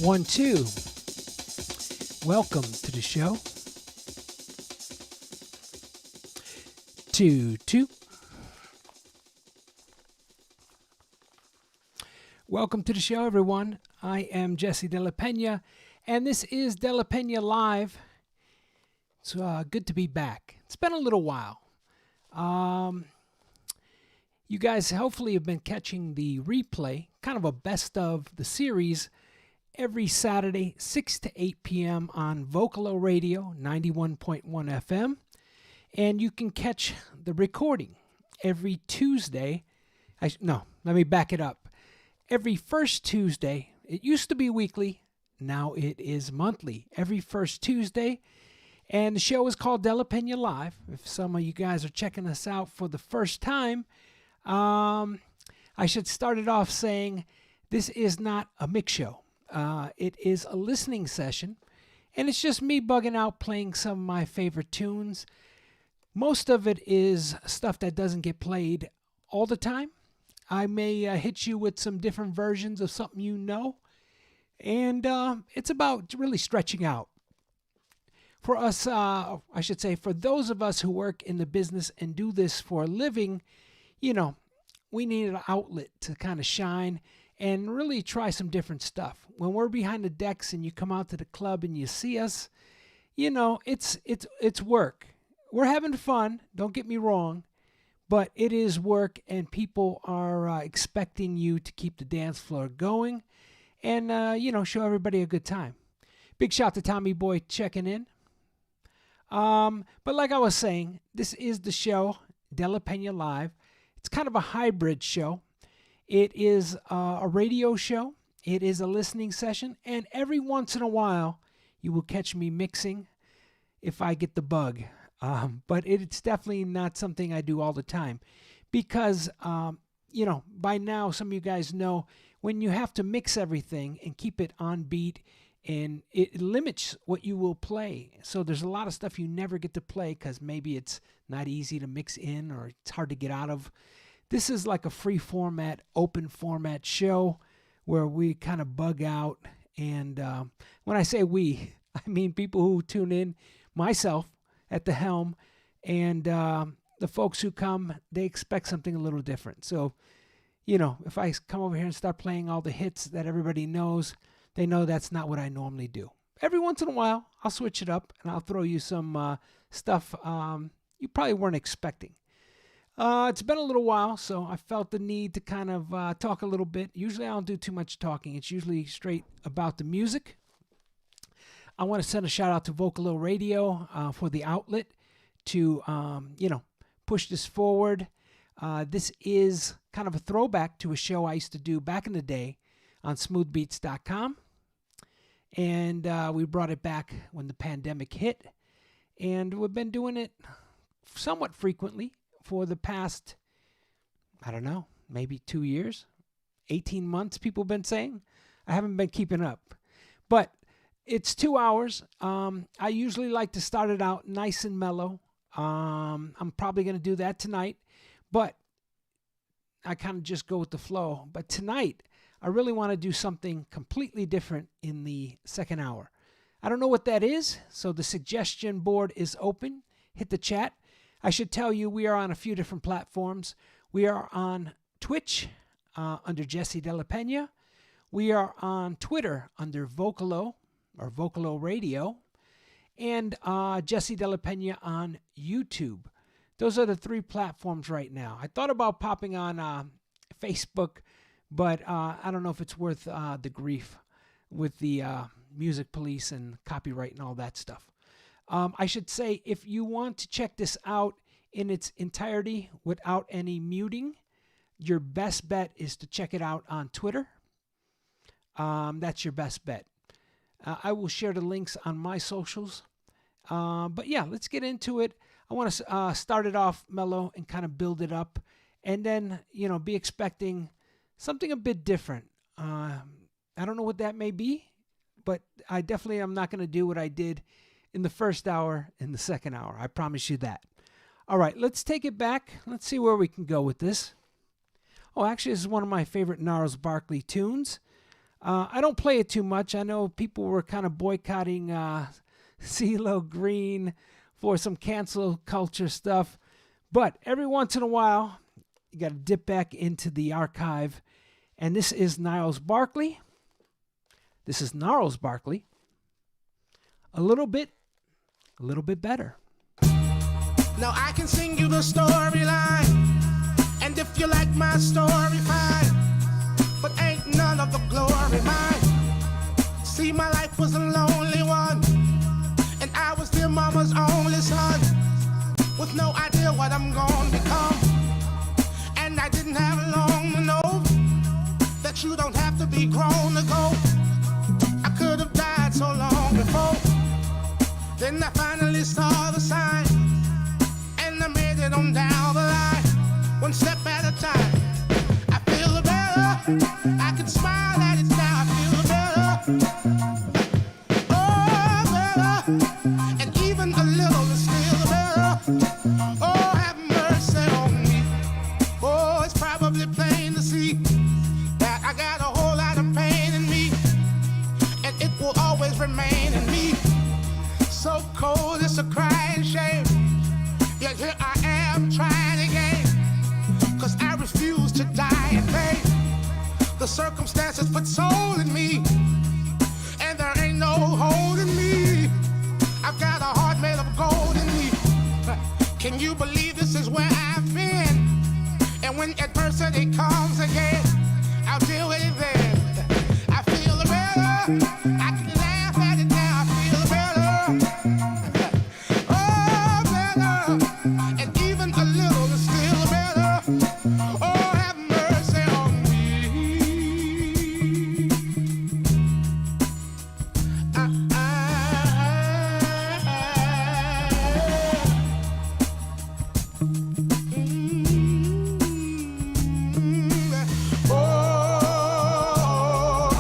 1, 2. Welcome to the show. 2, 2. Welcome to the show, everyone. I am Jesse Delapena, and this is Delapena Live. It's good to be back. It's been a little while. You guys hopefully have been catching the replay, kind of a best of the series, every Saturday, 6 to 8 p.m. on Vocalo Radio, 91.1 FM. And you can catch the recording every Tuesday. Let me back it up. Every first Tuesday. It used to be weekly. Now it is monthly. Every first Tuesday. And the show is called Delapena Live. If some of you guys are checking us out for the first time, I should start it off saying this is not a mix show. It is a listening session, and it's just me bugging out playing some of my favorite tunes. Most of it is stuff that doesn't get played all the time. I may hit you with some different versions of something you know, and it's about really stretching out. For us, I should say, for those of us who work in the business and do this for a living, we need an outlet to kind of shine and really try some different stuff. When we're behind the decks and you come out to the club and you see us, it's work. We're having fun, don't get me wrong, but it is work, and people are expecting you to keep the dance floor going and, show everybody a good time. Big shout to Tommy Boy checking in. But like I was saying, this is the show, Delapena Live. It's kind of a hybrid show. It is a radio show. It is a listening session. And every once in a while, you will catch me mixing if I get the bug. But it's definitely not something I do all the time. Because, by now, some of you guys know, when you have to mix everything and keep it on beat, and it limits what you will play. So there's a lot of stuff you never get to play because maybe it's not easy to mix in or it's hard to get out of. This is like a free format, open format show where we kind of bug out. And when I say we, I mean people who tune in, myself at the helm, and the folks who come, they expect something a little different. So, if I come over here and start playing all the hits that everybody knows, they know that's not what I normally do. Every once in a while, I'll switch it up and I'll throw you some stuff you probably weren't expecting. It's been a little while, so I felt the need to kind of talk a little bit. Usually I don't do too much talking. It's usually straight about the music. I want to send a shout out to Vocalo Radio for the outlet to, push this forward. This is kind of a throwback to a show I used to do back in the day on smoothbeats.com. And we brought it back when the pandemic hit. And we've been doing it somewhat frequently for the past, maybe 2 years, 18 months, people have been saying. I haven't been keeping up. But it's 2 hours. I usually like to start it out nice and mellow. I'm probably going to do that tonight. But I kind of just go with the flow. But tonight, I really want to do something completely different in the second hour. I don't know what that is, so the suggestion board is open. Hit the chat. I should tell you we are on a few different platforms. We are on Twitch under Jesse Delapena. We are on Twitter under Vocalo or Vocalo Radio. And Jesse Delapena on YouTube. Those are the three platforms right now. I thought about popping on Facebook, but I don't know if it's worth the grief with the music police and copyright and all that stuff. I should say, if you want to check this out in its entirety without any muting, your best bet is to check it out on Twitter. That's your best bet. I will share the links on my socials. But yeah, let's get into it. I want to start it off mellow and kind of build it up. And then, be expecting something a bit different. I don't know what that may be, but I definitely am not going to do what I did in the first hour and the second hour. I promise you that. All right, let's take it back. Let's see where we can go with this. Oh, actually, this is one of my favorite Gnarls Barkley tunes. I don't play it too much. I know people were kind of boycotting CeeLo Green for some cancel culture stuff. But every once in a while, you got to dip back into the archive. And this is Gnarls Barkley. This is Gnarls Barkley. A little bit better. Now I can sing you the storyline, and if you like my story, fine. But ain't none of the glory mine. See, my life was a lonely one, and I was their mama's only son, with no idea what I'm gonna become. And I didn't have long to know that you don't have to be grown to go. I could have died so long before. Then I finally saw the sign, and I made it on down the line, one step at a time. I feel better, I can smile at it now, I feel better. Oh, better, and even a little is still better. Oh, have mercy on me. Oh, it's probably plain to see that I got a whole lot of pain in me, and it will always remain in me. So cold, it's a crying shame. Yet here I am trying again, 'cause I refuse to die in vain. The circumstances put soul in me, and there ain't no holding me. I've got a heart made of gold in me. Can you believe this is where I've been? And when adversity comes again, I'll deal with it then. I feel better, I can laugh at it now, I feel better. Oh, better, and even a little is still better. Oh, have mercy on me.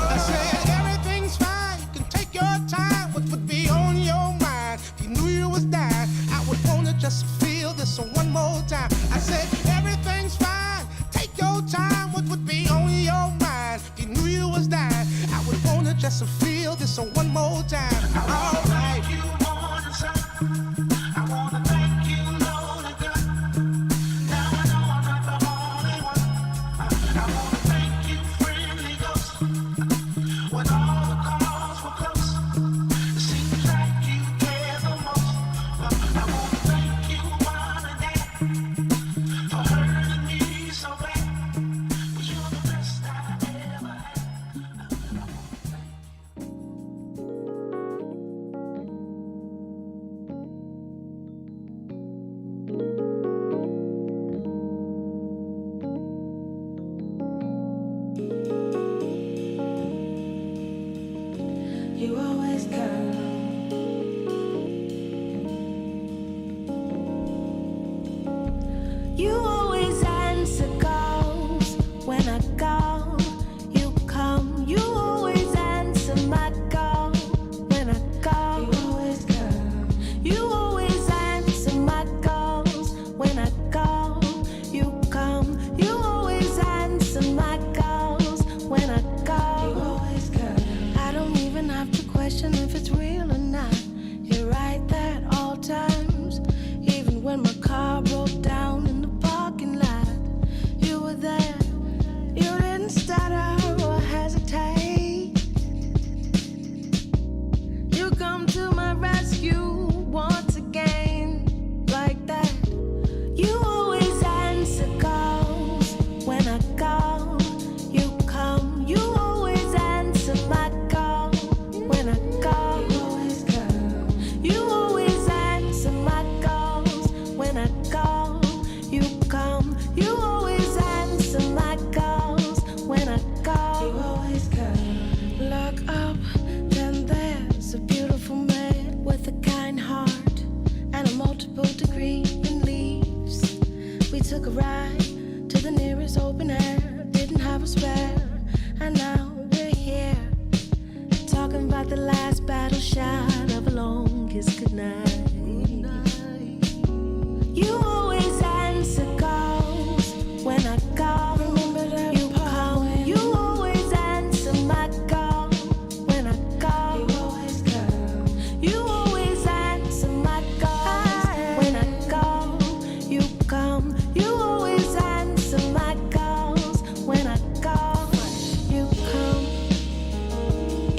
I said everything's fine, you can take your time. What would be on your mind if you knew you was dying? I would wanna just feel this one more time. I said everything's fine, take your time. What would be on your mind if you knew you was dying? I would wanna just feel this one more time. All right.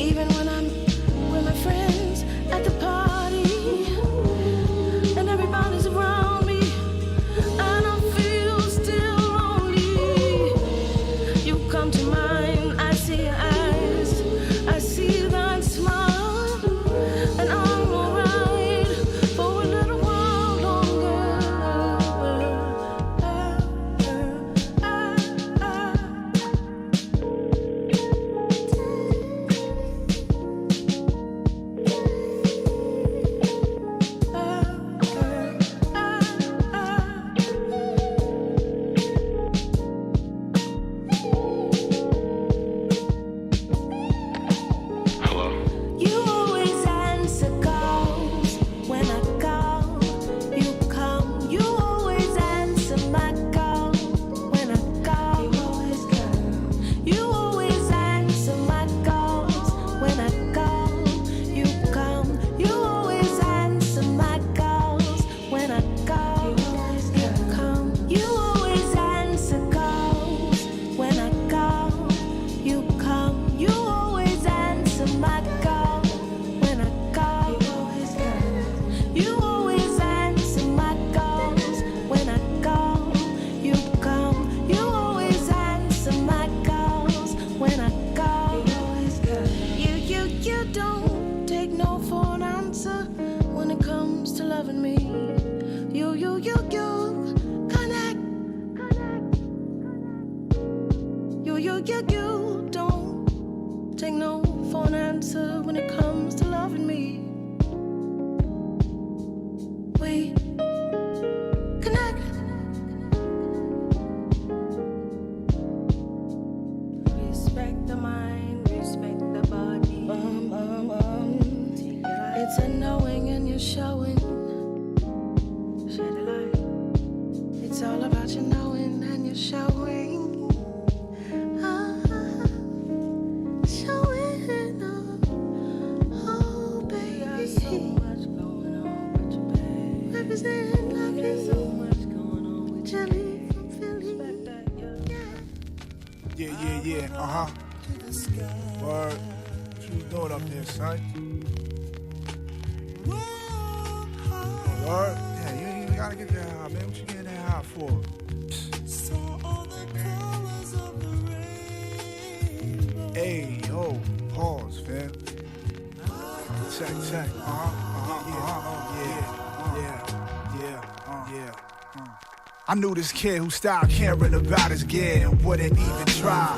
Even when I'm with my friends at the party and everybody's around me and I feel still lonely, you come to mind. I see your eyes, I see that smile, and I'm alright for a little while longer. Hello? You always answer calls when I call. You come. You always answer my call when I call. You always come. You always answer my calls when I call. You come. You always answer my calls when I call. You always come. You always answer calls when I call. You come. You always answer my call when I call. You always come. You always answer my calls when I call. You come. You always answer my calls when I call. You always come. You don't take no for an answer when it comes to loving me. You connect. You don't take no for an answer when it comes to loving me. We connect. Respect the mind, respect the body. It's a knowing and you're showing. Share the light. It's all about your knowing and you're showing. Showing up. Oh, baby. There's so much going on with you, babe. Represent like there's so much going on with Jelly from Philly. Yeah, Word. What you doing up there, son? Word? Yeah, you gotta get that high, man. What you getting that high for? Hey, yo, pause, fam. Check. Yeah. I knew this kid who stopped caring about his gear and wouldn't even try.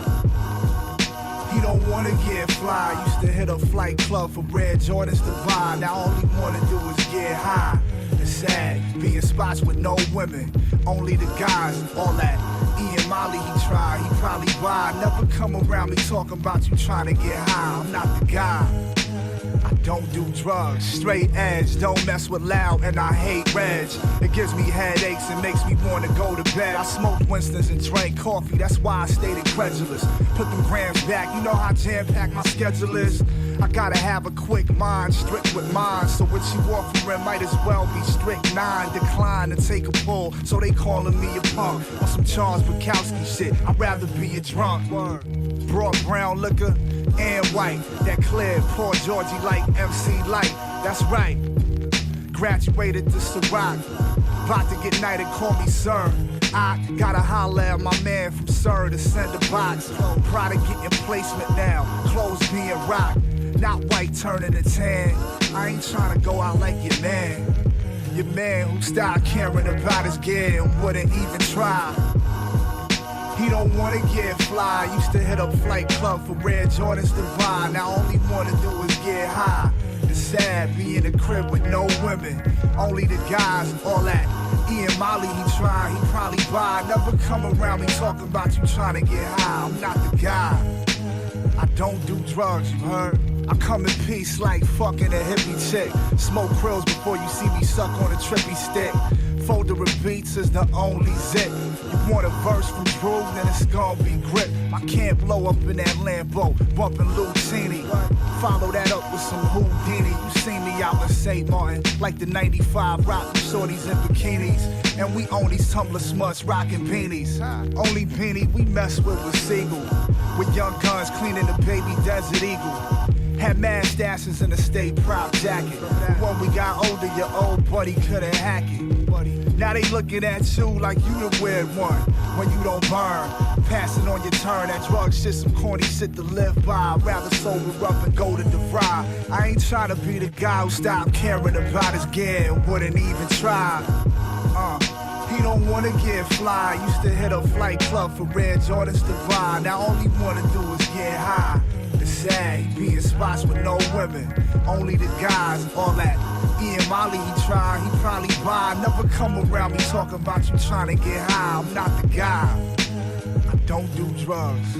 He don't wanna get fly. Used to hit a flight club for red Jordans to buy. Now all he wanna do is get high. It's sad, being spots with no women, only the guys. All that E and Molly he tried, he probably buy. Never come around me talking about you trying to get high. I'm not the guy. I don't do drugs, straight edge, don't mess with loud, and I hate reg. It gives me headaches and makes me want to go to bed. I smoked Winston's and drank coffee, that's why I stayed incredulous. Put them grams back, you know how jam-packed my schedule is. I gotta have a quick mind, strict with mine. So what you offering might as well be strict 9. Decline to take a pull, so they calling me a punk. On some Charles Bukowski shit, I'd rather be a drunk. Broad brown liquor and white, that clear, poor Georgie like MC Light. That's right, graduated to Ciroc. About to get knighted, call me sir. I gotta holler at my man from Sir to send a box. Proud of getting placement now, clothes being rocked. Not white turning to tan. I ain't trying to go out like your man. Your man who stopped caring about his gear and wouldn't even try. He don't wanna get fly. Used to hit up flight club for red Jordans to buy. Now all he wanna do is get high. It's sad, be in a crib with no women, only the guys, all that. E and Molly he tried, he probably buy. Never come around me talking about you trying to get high. I'm not the guy. I don't do drugs, you heard? I come in peace like fucking a hippie chick. Smoke krills before you see me suck on a trippy stick. Folder of beats is the only zip. You want a verse from Drew, then it's gonna be grip. I can't blow up in that Lambo, bumping Lucini. Follow that up with some Houdini. You see me out in St. Martin, like the 95 rock shorties in bikinis. And we own these Tumblr smuts rocking beanies. Only beanie we mess with was Seagull. With young guns cleaning the baby Desert Eagle. Had mad stashes in a state prop jacket. When we got older, your old buddy couldn't hack it. Now they looking at you like you the weird one. When you don't burn, passing on your turn. That drug shit, some corny shit to live by. I'd rather sober up and go to the fry. I ain't trying to be the guy who stopped caring about his gear and wouldn't even try. He don't wanna get fly. Used to hit a flight club for red Jordans to buy. Now all he wanna do is get high. It's sad, he be in spots with no women, only the guys. All that Ian Molly he try, he probably buy. Never come around me talking about you trying to get high. I'm not the guy. I don't do drugs.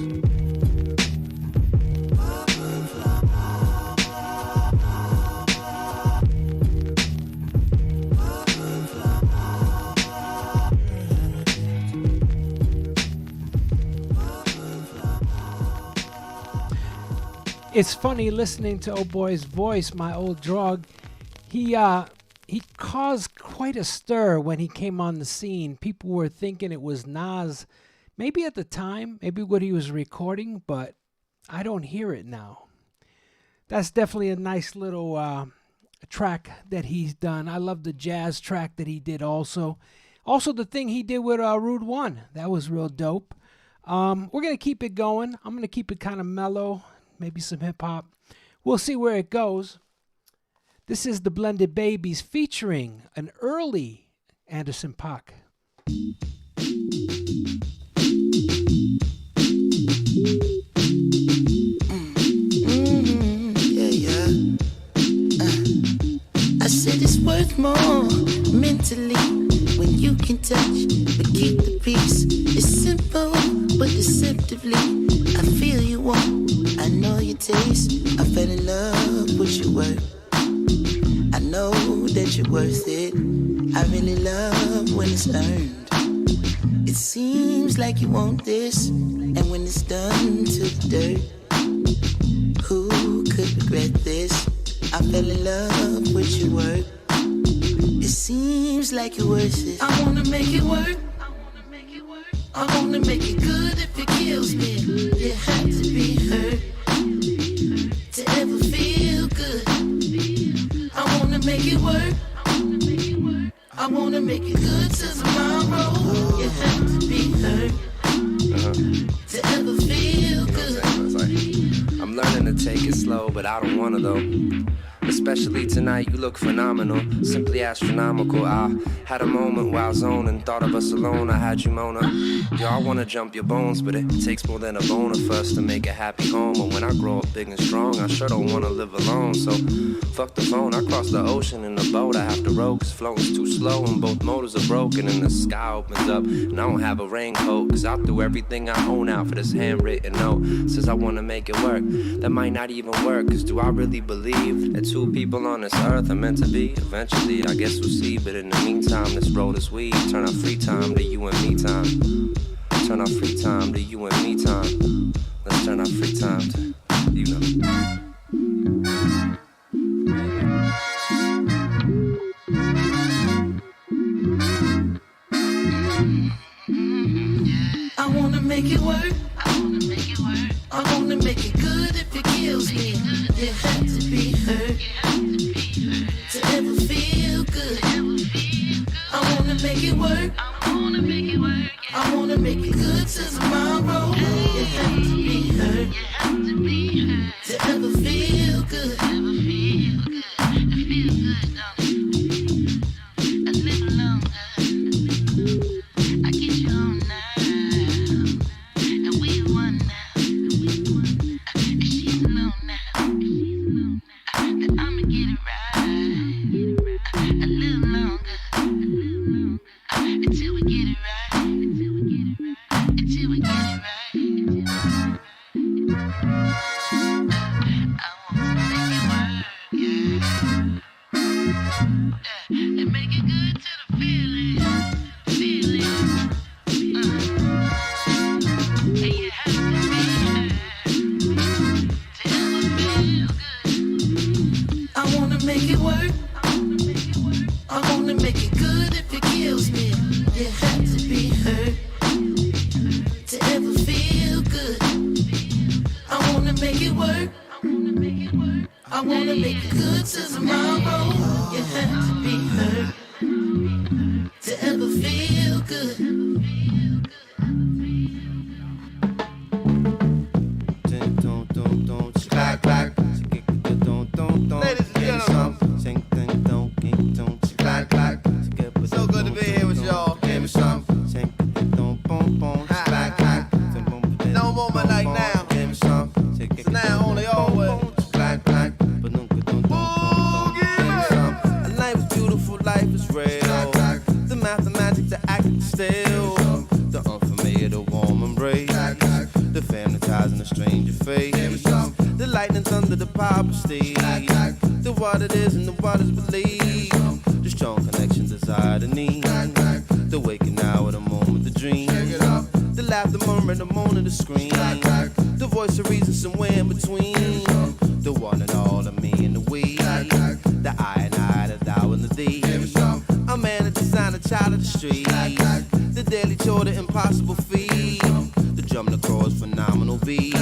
It's funny listening to Old Boy's voice, my old drug. He caused quite a stir when he came on the scene. People were thinking it was Nas, maybe at the time, maybe what he was recording, but I don't hear it now. That's definitely a nice little track that he's done. I love the jazz track that he did also. Also the thing he did with Rude One, that was real dope. We're going to keep it going. I'm going to keep it kind of mellow. Maybe some hip-hop. We'll see where it goes. This is the Blended Babies featuring an early Anderson .Paak. I said it's worth more mentally when you can touch but keep the peace. It's simple but deceptively. I feel you want, I know your taste. I fell in love with your work. I know that you're worth it. I really love when it's earned. It seems like you want this, and when it's done to the dirt, who could regret this? I fell in love with your work. It seems like you're worth it. I wanna make it work. I wanna make it good if it kills me. You have to be hurt to ever feel good. I wanna make it work. I wanna make it good till tomorrow. You have to be hurt to ever feel good. I'm learning to take it slow, but I don't wanna though. Especially tonight, you look phenomenal, simply astronomical. I had a moment while zoning, thought of us alone, I had you Mona. Yo, I wanna jump your bones, but it takes more than a boner for us to make a happy home. And when I grow up big and strong, I sure don't wanna live alone. So, fuck the phone, I cross the ocean in a boat. I have to row, cause flowing's too slow and both motors are broken. And the sky opens up, and I don't have a raincoat, cause I threw everything I own out for this handwritten note. Says I wanna make it work, that might not even work, cause do I really believe that two people on this earth are meant to be? Eventually, I guess we'll see, but in the meantime, this road is weed. Turn our free time to you and me time. Turn our free time to you and me time. Let's turn our free time to, you know. I wanna make it work. I wanna make it good if it kills me. You have to be hurt to ever feel good. I wanna make it work. I wanna make it good till tomorrow. You have to be hurt to ever feel good. Make it work. I wanna make it good till tomorrow. You have to be hurt to ever feel good. Clack, clack. Ladies and gentlemen, clack, clack. So good to be here with y'all. Give me some. Clack, clack. No moment like now. So now only always. Clack, clack. Ooh, yeah. A life is beautiful, life is real. The mathematics, the acting still. The unfamiliar, the warm embrace. The family ties and the stranger face. The lightning's under the power stage. The what it is and the what is believed. The strong connection, desire, the need. The waking hour, the moment, the dream. The laugh, the murmur, the moan, and the scream. The voice of reason somewhere in between. The one and all, the me and the we. The I and I, the thou and the thee. A man, a designer, child of the street. The daily chore, the impossible feat. The drum, the chorus, phenomenal beat.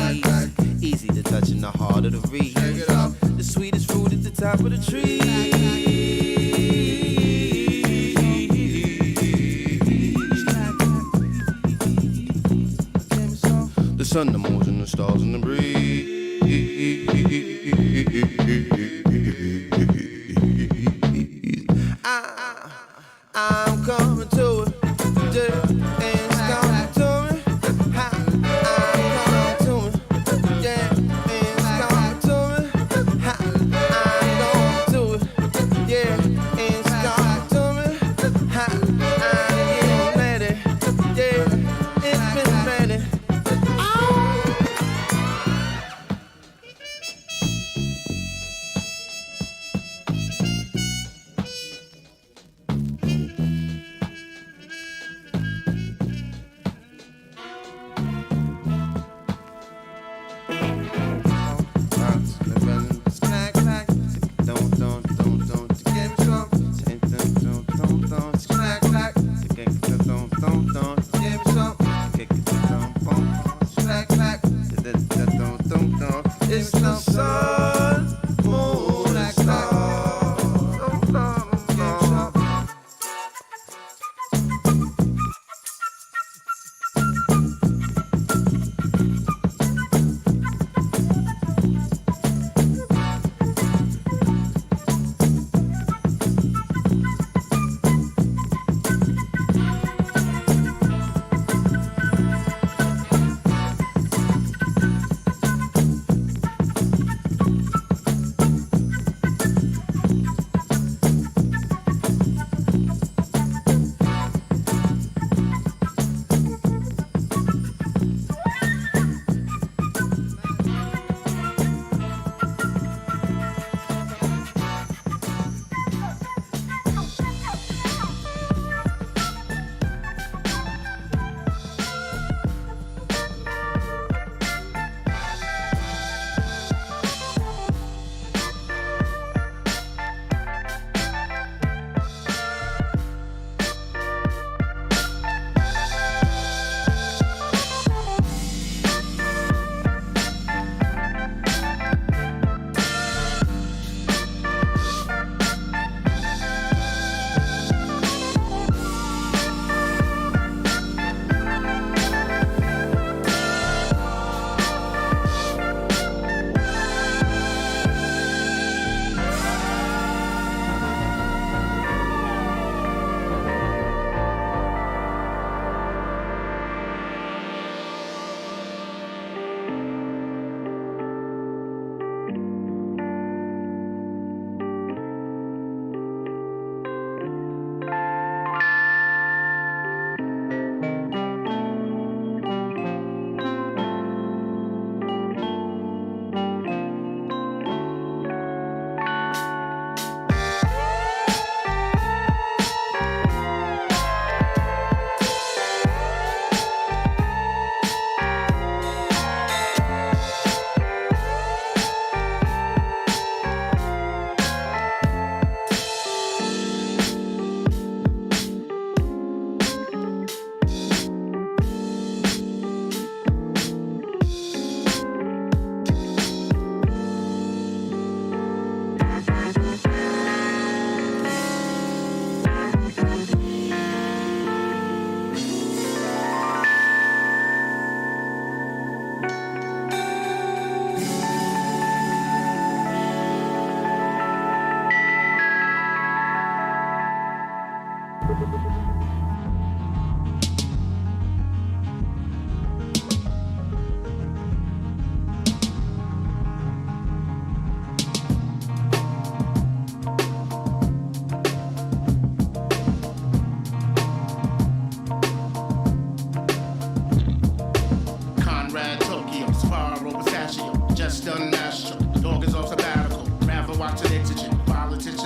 Easy to touch in the heart of the reed. The sweetest fruit at the top of the tree. The sun, the moon, and the stars, and the breeze. I'm coming to it. Yeah, it's coming to me. I'm coming to it. Yeah, it's coming to me. I'm going to it. Yeah, it's coming to me. I'm getting ready. Yeah, it's been ready. It's the sun, moon, and stars. Conrad Tokyo, Sparrow Pistachio, just done master. Dog is off sabbatical, rather watch an exigent. Politics,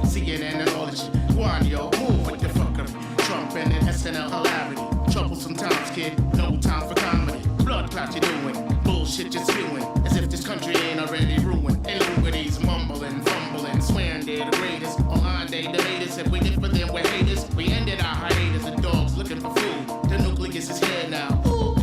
CNN and all that shit. One, yo, move with the fuckery. Trump and an SNL hilarity. Troublesome times, kid, no time for comedy. Blood clot you doing, bullshit you're spewing. As if this country ain't already ruined. Illumities mumbling, fumbling, swearing they're the greatest. Online they debate us, if we did for them we're haters. We ended our hiatus, the dogs looking for food. The nucleus is here now. Ooh.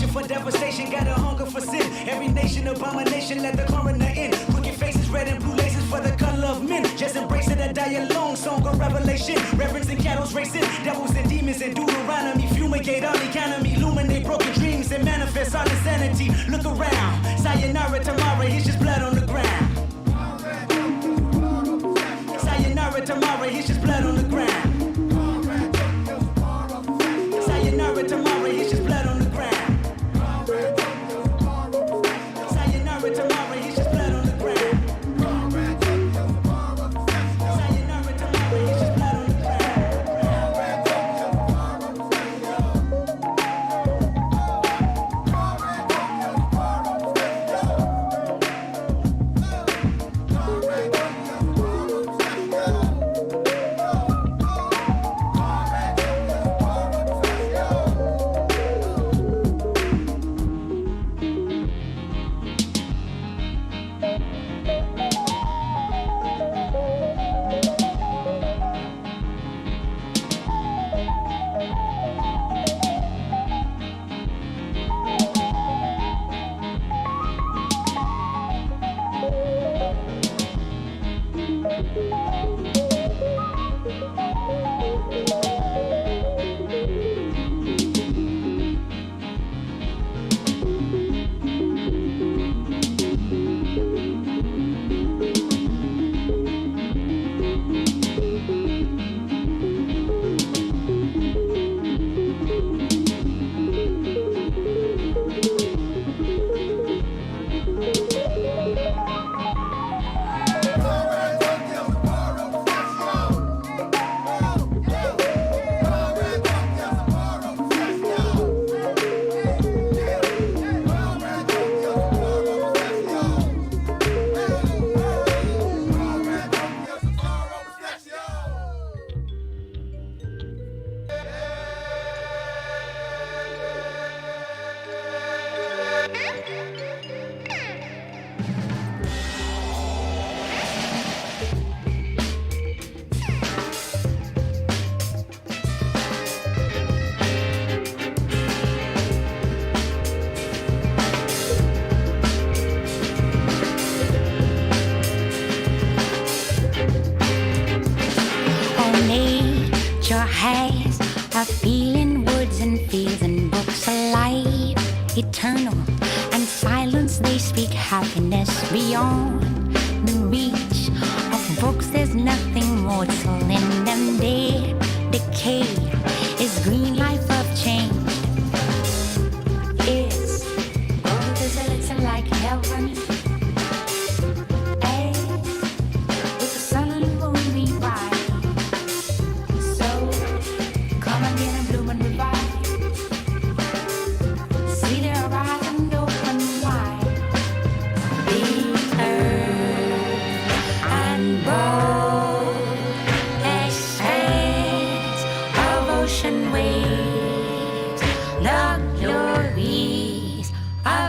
For devastation, got a hunger for sin. Every nation, abomination, let the coroner in. Crooked faces, red and blue laces for the color of men. Just embrace it, a die alone, song of revelation. Reverence and cattle's racing, devils and demons and Deuteronomy. Fumigate all economy, illuminate broken dreams and manifest all insanity. Look around, sayonara tomorrow, it's just blood on the ground. Sayonara tomorrow, it's just blood on the ground. Sayonara tomorrow, it's just blood on the ground. Sayonara tomorrow, it's just blood on the ground. Sayonara tomorrow, it's just blood on the has a feeling, words and fields and books alive, eternal and silence. They speak happiness beyond the reach of books. There's nothing mortal in them. Dead decay is green life of change. It's gold is a little like heaven.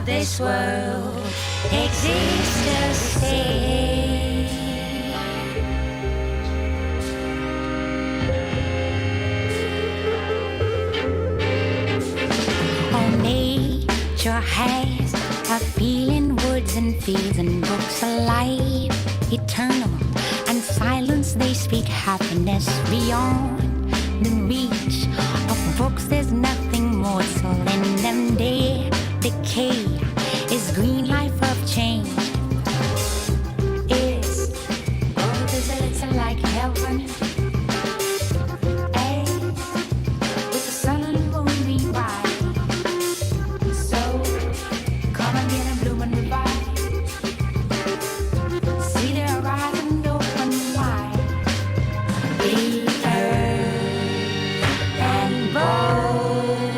This world exists to stay. Oh, nature has a feeling, words and fields and books alive, eternal and silence. They speak happiness beyond the reach of books. There's nothing mortal in them. decay is green life of change. Is gold is a little like heaven. A with the sun and moon be bright. So come again and bloom and revive. See the horizon open wide. The earth and bold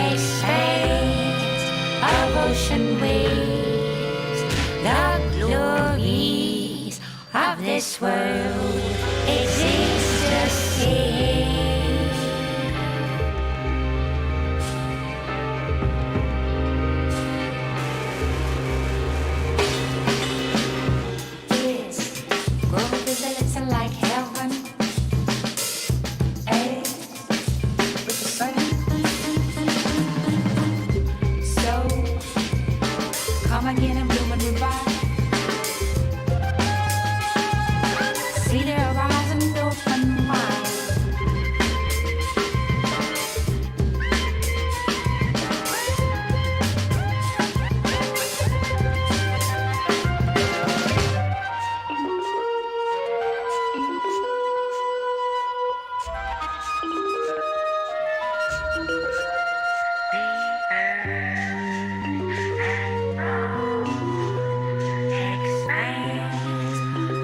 expanse of ocean waves, the glories of this world exist to see. This world is a little like heaven. A with the sun. So come again and bloom and revive. See the horizon open wide.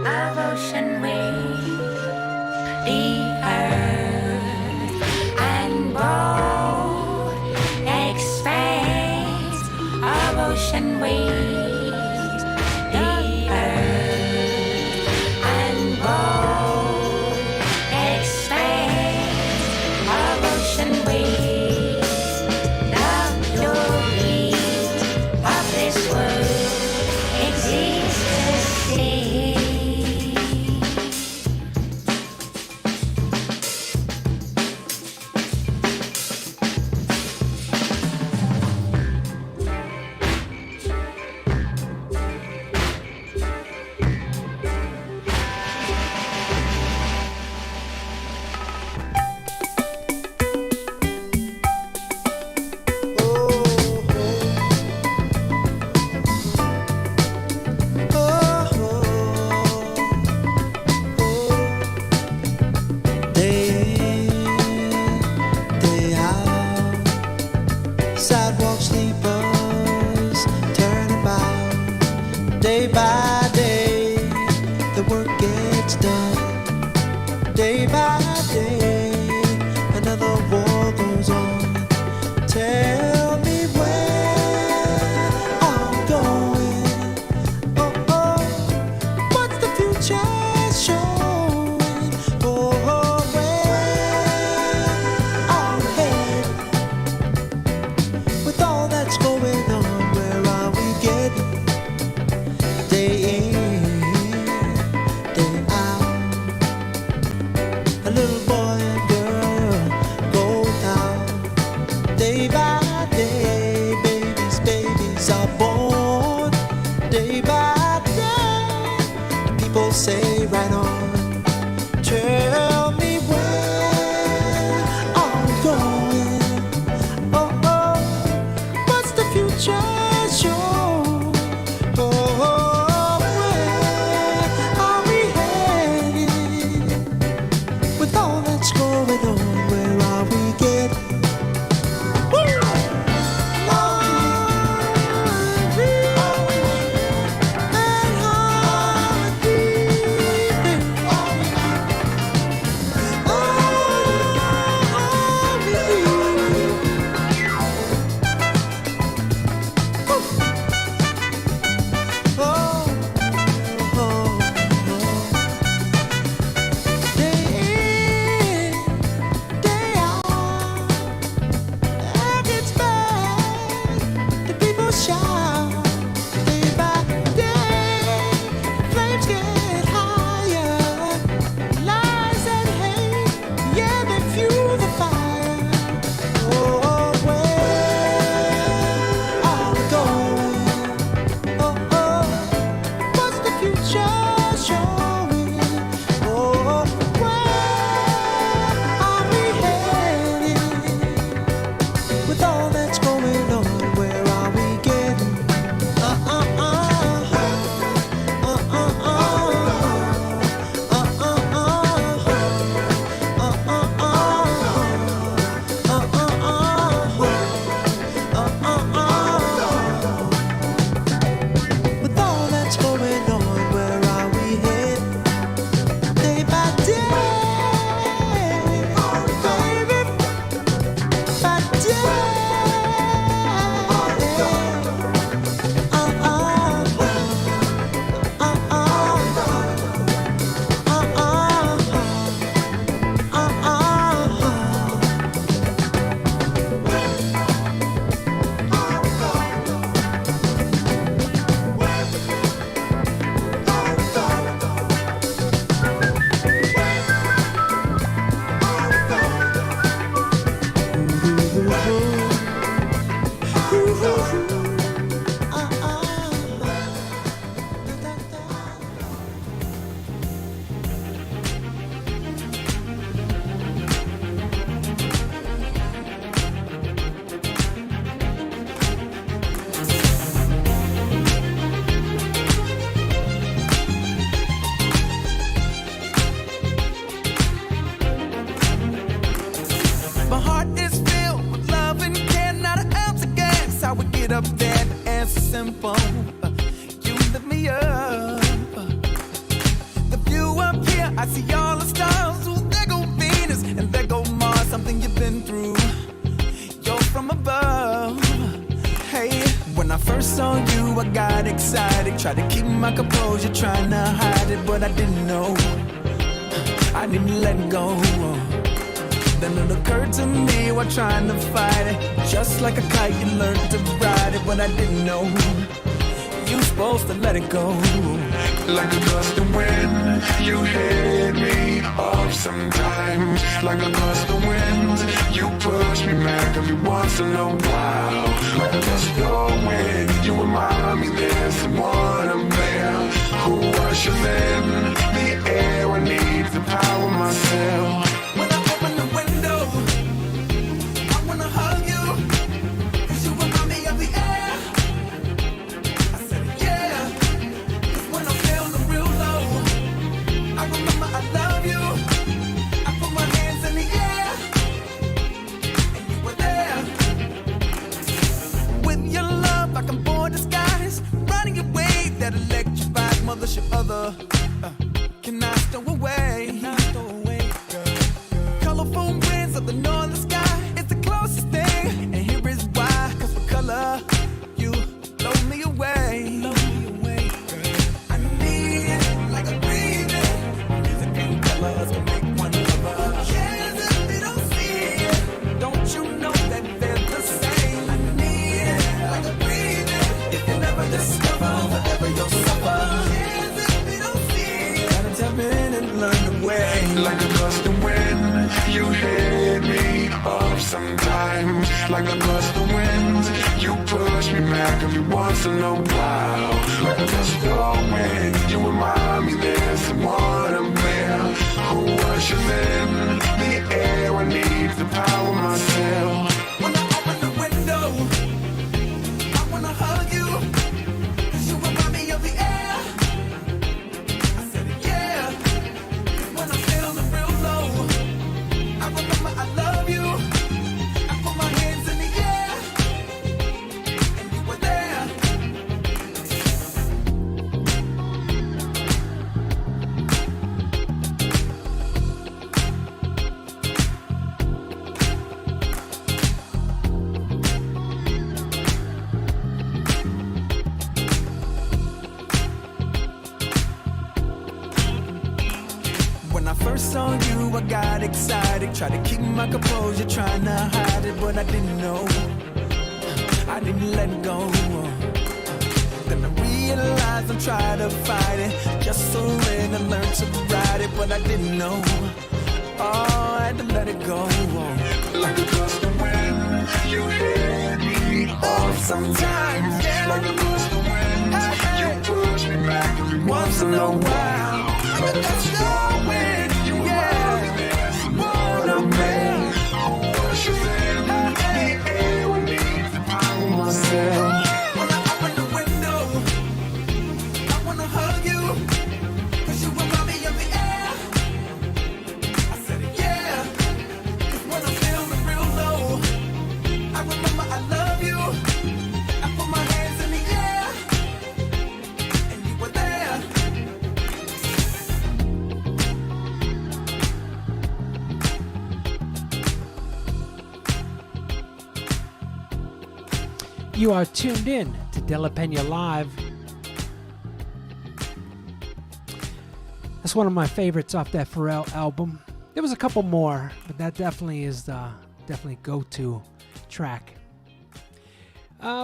Of ocean waves, the earth and broad expanse of ocean waves, the earth and broad expanse of ocean waves, the glories of this world exist to see. Day in, day out, sidewalk sleepers turn about. Day by day, the work gets done. Day by day, another war goes on. Tell me where I'm going. Oh, oh, what's the future showing? Oh, oh, where are we headed? With all that's going on, where are we getting? Day in, day out. A little boy and girl go down. Day by day, babies are born. Day by day, people say right on. Tell me where I'm going. Oh, oh, what's the future show? Oh, where are we headed? With all that's going on, where are we getting? Woo! Harmony and harmony. My heart is filled with love and care, not an ounce of gas. How we get up there, the answer's simple. You lift me up. The view up here, I see all the stars. Ooh, there go Venus and there go Mars. Something you've been through. You're from above. Hey, when I first saw you, I got excited. Tried to keep my composure, trying to hide it, but I didn't know. I didn't let go. Then it occurred to me while trying to fight it. Just like a kite, you learned to ride it, but I didn't know. You supposed to let it go. Like a gust of wind, you hit me off sometimes. Like a gust of wind, you push me back every once in a while. Like a gust of wind, you remind me there's someone up there who ushers in the air I need to power myself. When I open the window, I wanna hug you, 'cause you remind me of the air. I said yeah, 'cause when I'm feeling real low, I remember I love you. I put my hands in the air, and you were there. With your love, I can board the skies, riding a wave that electrifies mothership other. Can I stow away? Colorful winds of the northern sky is the closest thing, and here is why. 'Cause for color, you blow me away. I need it like a breathing. Music and colors can make one lover. Cares if they don't see it? Don't you know that they're the same? I need it like a breathing. If you never discover, forever you'll suffer. Cares if they don't see it? Gotta tap in and learn the way. Like a gust of wind, you hit me up sometimes. Like a gust of wind, you push me back every once in a while. Like a gust of wind, you remind me there's someone up there who ushers in the air I need to power myself. When I open the window, I wanna hug you, 'cause you remind me of the air. I said yeah, 'cause when I'm feeling real low, I remember I love you. I put my hands in the air, and you were there. When I first saw you, I got excited. Tried to keep my composure, trying to hide it, but I didn't know. I didn't let go. Then I realized I'm trying to fight it. Just surrender and learn to ride it, but I didn't know. Oh, I had to let it go. Like a gust of wind, you hit me off sometimes. Like a gust of wind, you push me back every once in a while. Like a gust of wind, you remind me there's someone up there who ushers in the air I need to power myself. When I open the window, I wanna hug you, 'cause you remind me of the air. I said yeah, 'cause when I'm feeling real low, I remember I love you. I put my hands in the air, and you were there. You are tuned in to Delapena Live. That's one of my favorites off that Pharrell album. There was a couple more, but that definitely is the go-to track.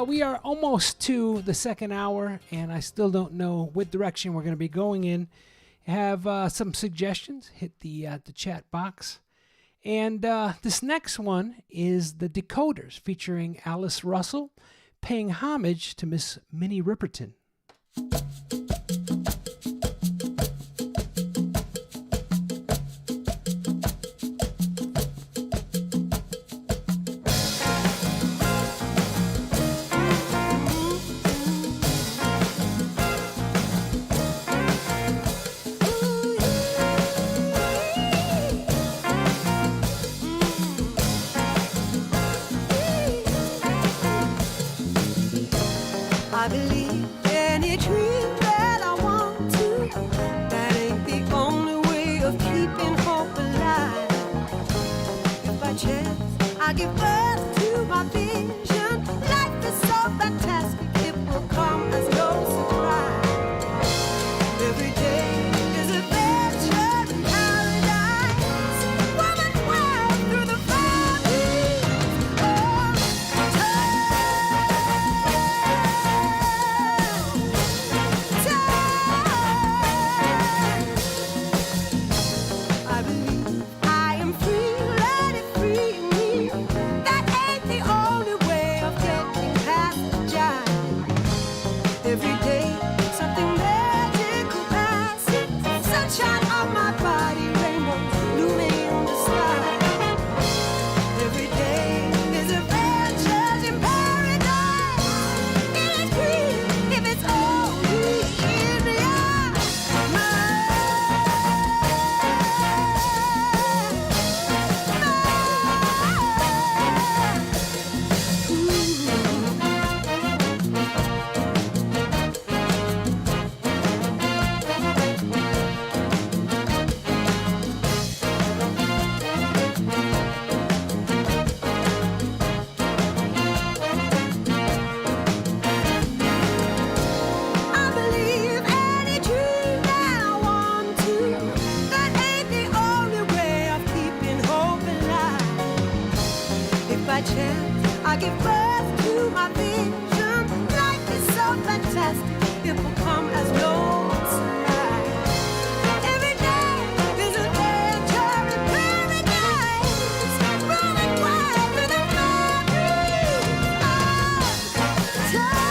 We are almost to the second hour, and I still don't know what direction we're going to be going in. Have some suggestions? Hit the chat box. And this next one is the Decoders featuring Alice Russell, paying homage to Miss Minnie Riperton. I give birth to my vision. Life is so fantastic, it will come as no surprise. Every day is adventure in paradise. Woman wild through the fabric of I believe I am free, let it free me. That ain't the only way of getting past the jive. Every day, something magical passes. Sunshine on my body, rainbows blooming in the sky. Every day is adventures in paradise. It is free if it's only in your mind. I believe any dream that I want to. That ain't the only way of keeping hope alive. If by chance I give birth to my vision, life is so fantastic, it will come as no surprise. Every day is an adventure in paradise, running wild through the fabric of time.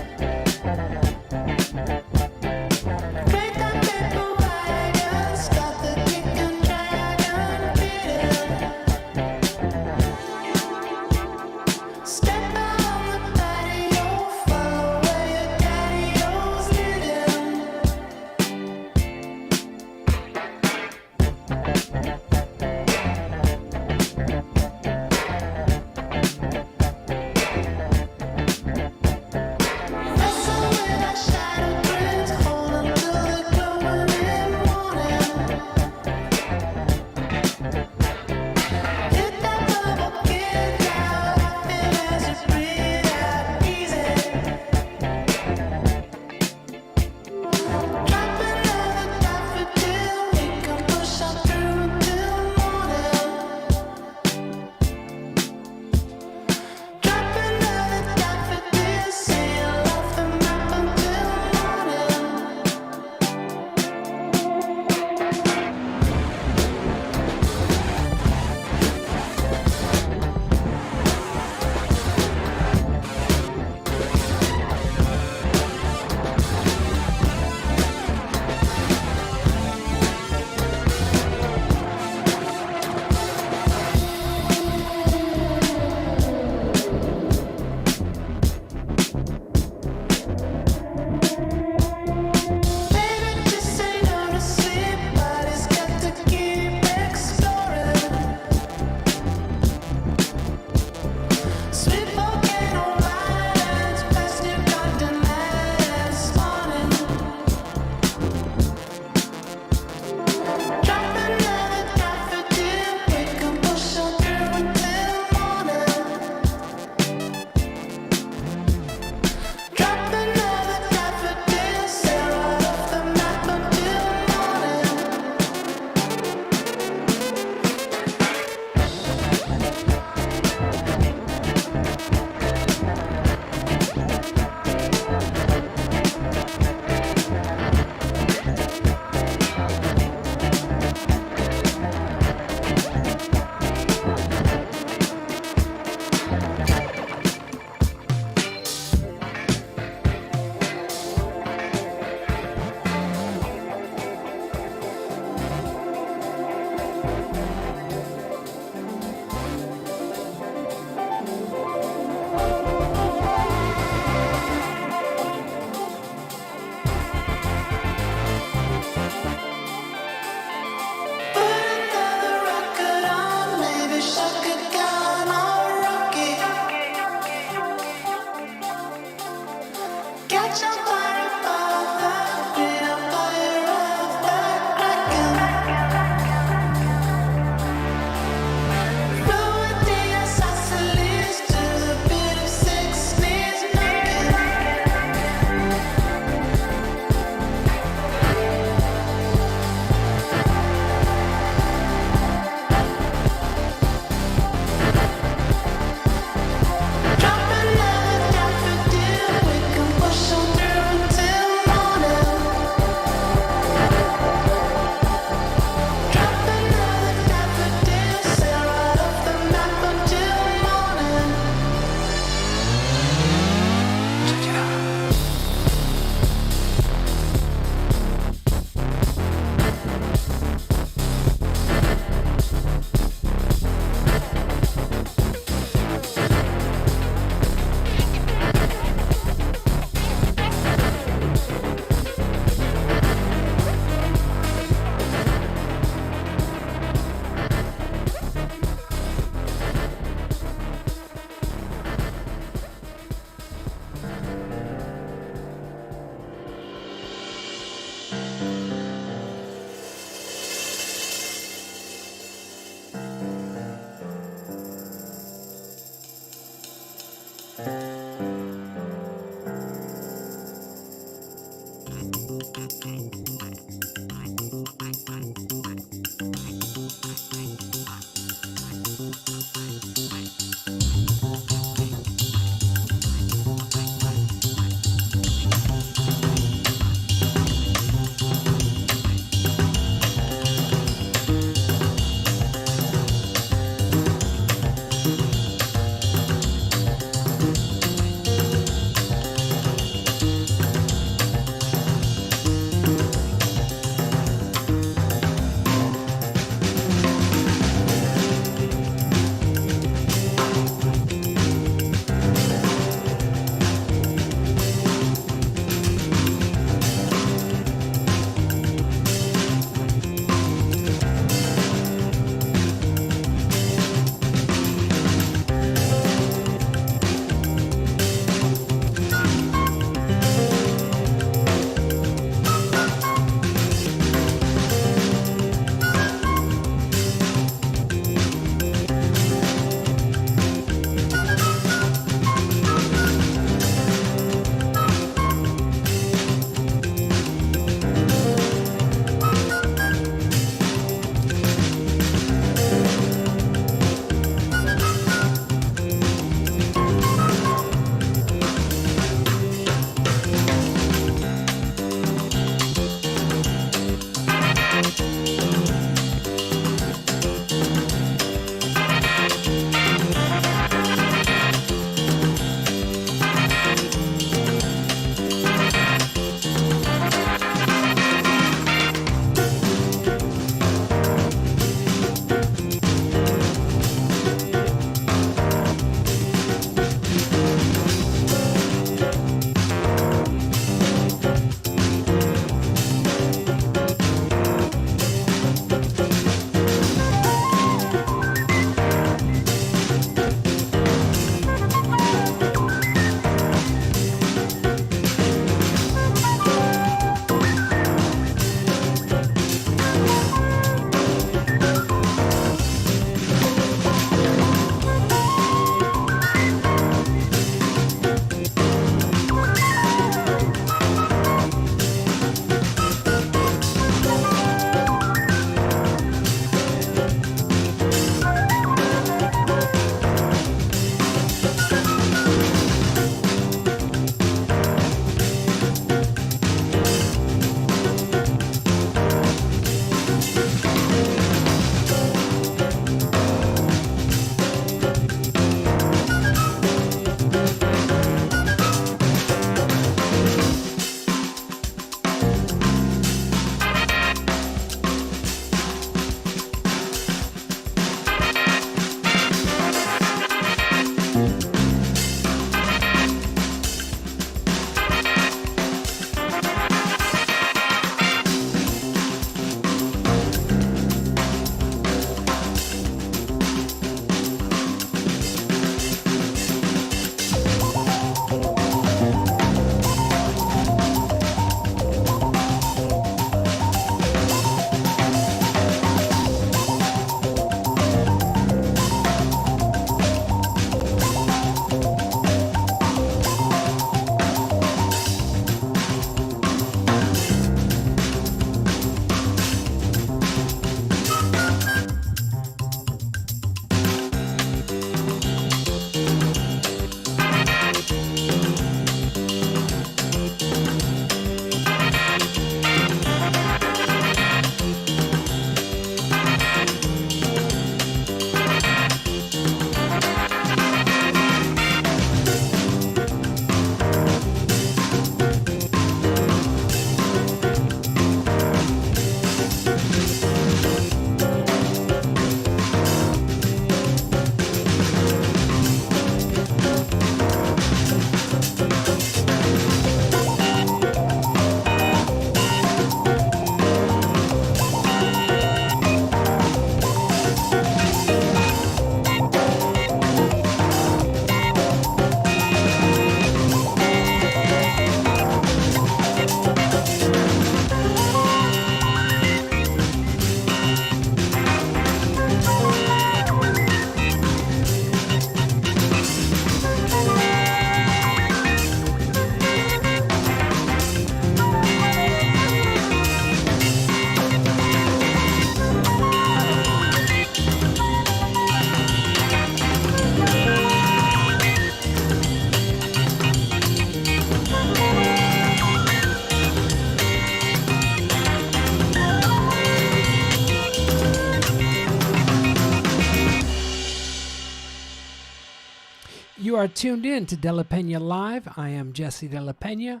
are tuned in to Delapena Live. I am Jesse Delapena,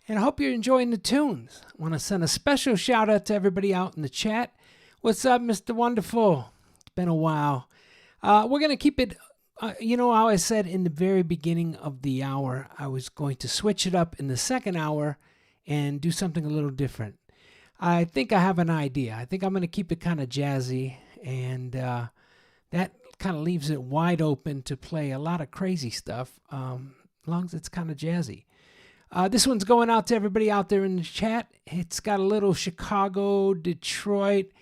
and I hope you're enjoying the tunes. I want to send a special shout out to everybody out in the chat. What's up, Mr. Wonderful? It's been a while. We're going to keep it, you know how I said in the very beginning of the hour, I was going to switch it up in the second hour and do something a little different. I think I have an idea. I think I'm going to keep it kind of jazzy, and that kind of leaves it wide open to play a lot of crazy stuff, as long as it's kind of jazzy. This one's going out to everybody out there in the chat. It's got a little Chicago, Detroit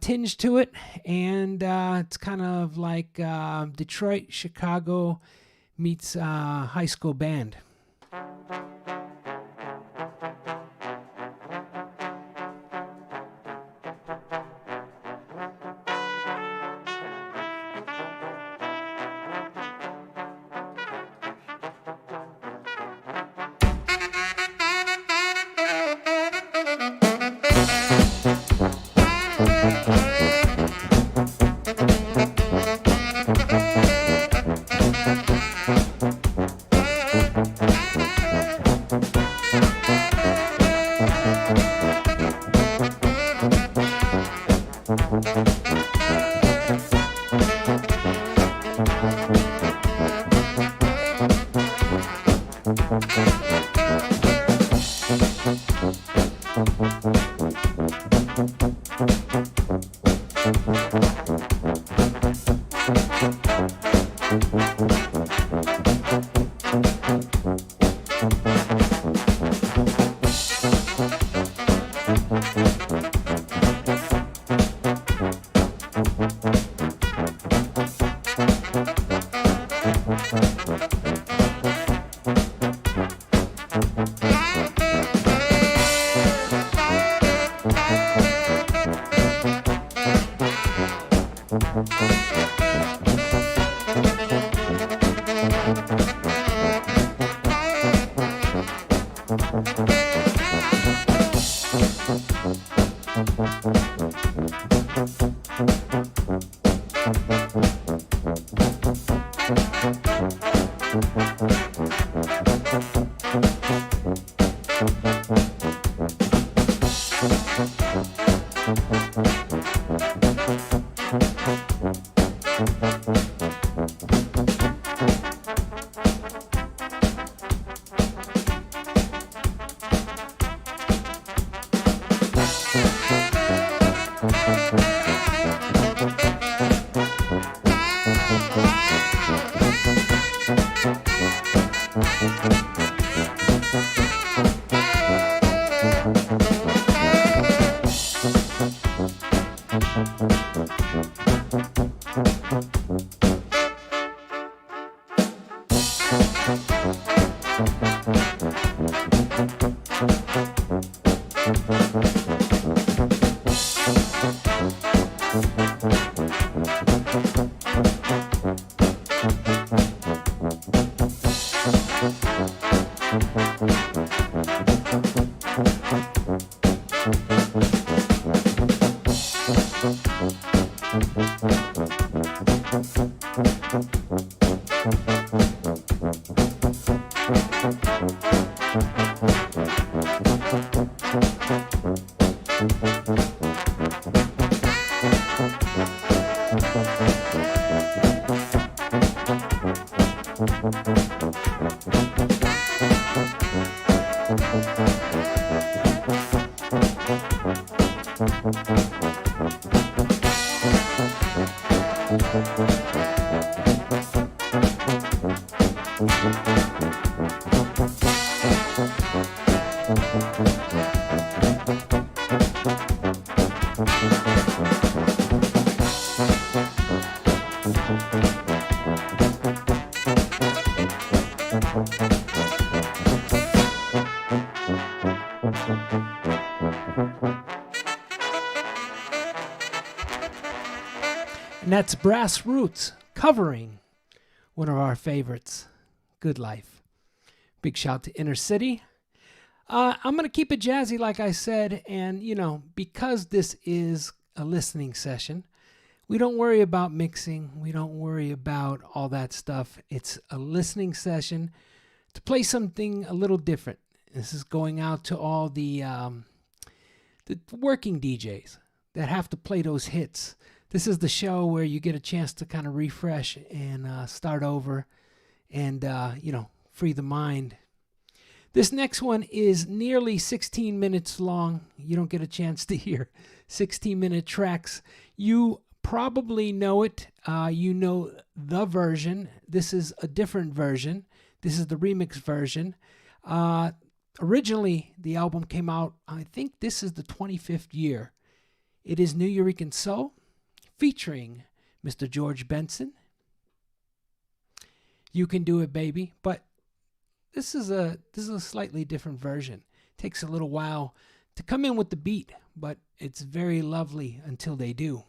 tinge to it, and it's kind of like Detroit, Chicago meets high school band. And that's Brass Roots covering one of our favorites, Good Life. Big shout to Inner City. I'm going to keep it jazzy, like I said, and, you know, because this is a listening session, We don't worry about mixing. We don't worry about all that stuff. It's a listening session to play something a little different. This is going out to all the working DJs that have to play those hits. This is the show where you get a chance to kind of refresh and start over and, free the mind. This next one is nearly 16 minutes long. You don't get a chance to hear 16-minute tracks. You probably know it. You know the version. This is a different version. This is the remix version. Originally, the album came out, I think this is the 25th year. It is New Eurekan Soul, featuring Mr. George Benson. You Can Do It, Baby. But this is a slightly different version. It takes a little while to come in with the beat, but it's very lovely until they do.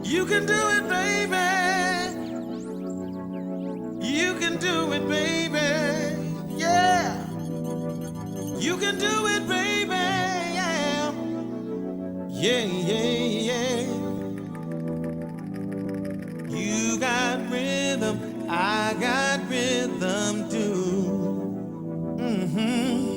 You can do it, baby. You can do it, baby. Yeah. You can do it, baby. Yeah. Yeah, yeah, yeah. You got rhythm, I got rhythm too. Mm-hmm.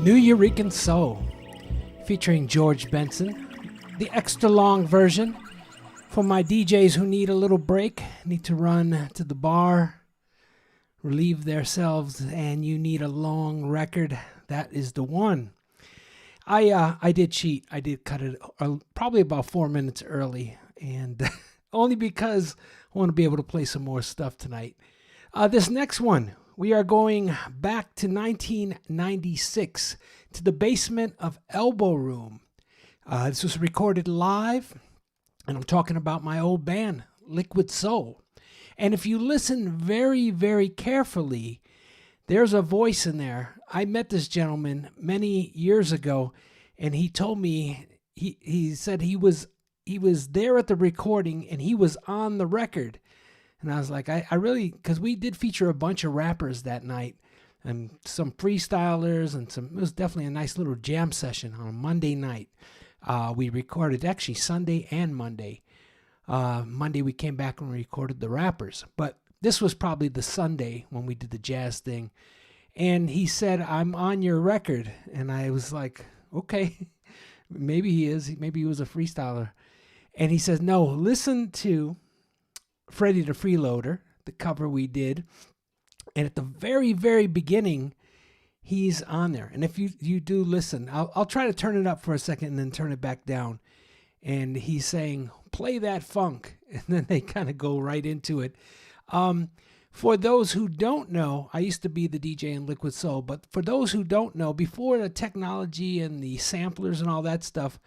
New Eureka Soul, featuring George Benson, the extra long version for my DJs who need a little break, need to run to the bar, relieve themselves, and you need a long record. That is the one. I did cheat. I did cut it probably about 4 minutes early, and only because I want to be able to play some more stuff tonight. This next one, we are going back to 1996 to the basement of Elbow Room. This was recorded live, and I'm talking about my old band, Liquid Soul. And if you listen very, very carefully, there's a voice in there. I met this gentleman many years ago, and he told me, he said he was there at the recording, and he was on the record. And I was like, I really, because we did feature a bunch of rappers that night, and some freestylers, and it was definitely a nice little jam session on a Monday night. We recorded actually Sunday and Monday. Monday we came back and recorded the rappers, but this was probably the Sunday when we did the jazz thing. And he said, I'm on your record. And I was like, okay, maybe he is. Maybe he was a freestyler. And he says, no, listen to Freddie the Freeloader, the cover we did. And at the very, very beginning, he's on there. And if you do listen, I'll try to turn it up for a second and then turn it back down. And he's saying, play that funk. And then they kind of go right into it. For those who don't know, I used to be the DJ in Liquid Soul, but for those who don't know, before the technology and the samplers and all that stuff,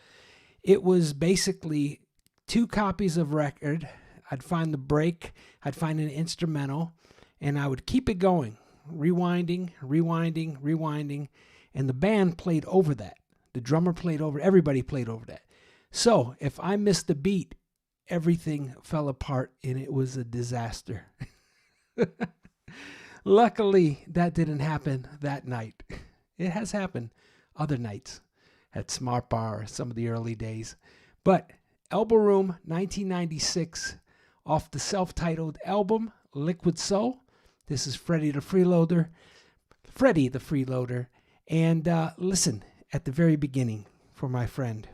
it was basically 2 copies of record. I'd find the break, I'd find an instrumental, and I would keep it going, rewinding, and the band played over that. The drummer played over, everybody played over that. So if I missed the beat, everything fell apart, and it was a disaster. Luckily, that didn't happen that night. It has happened other nights at Smart Bar, some of the early days. But Elbow Room, 1996, off the self-titled album, Liquid Soul. This is Freddie the Freeloader. And listen at the very beginning for my friend.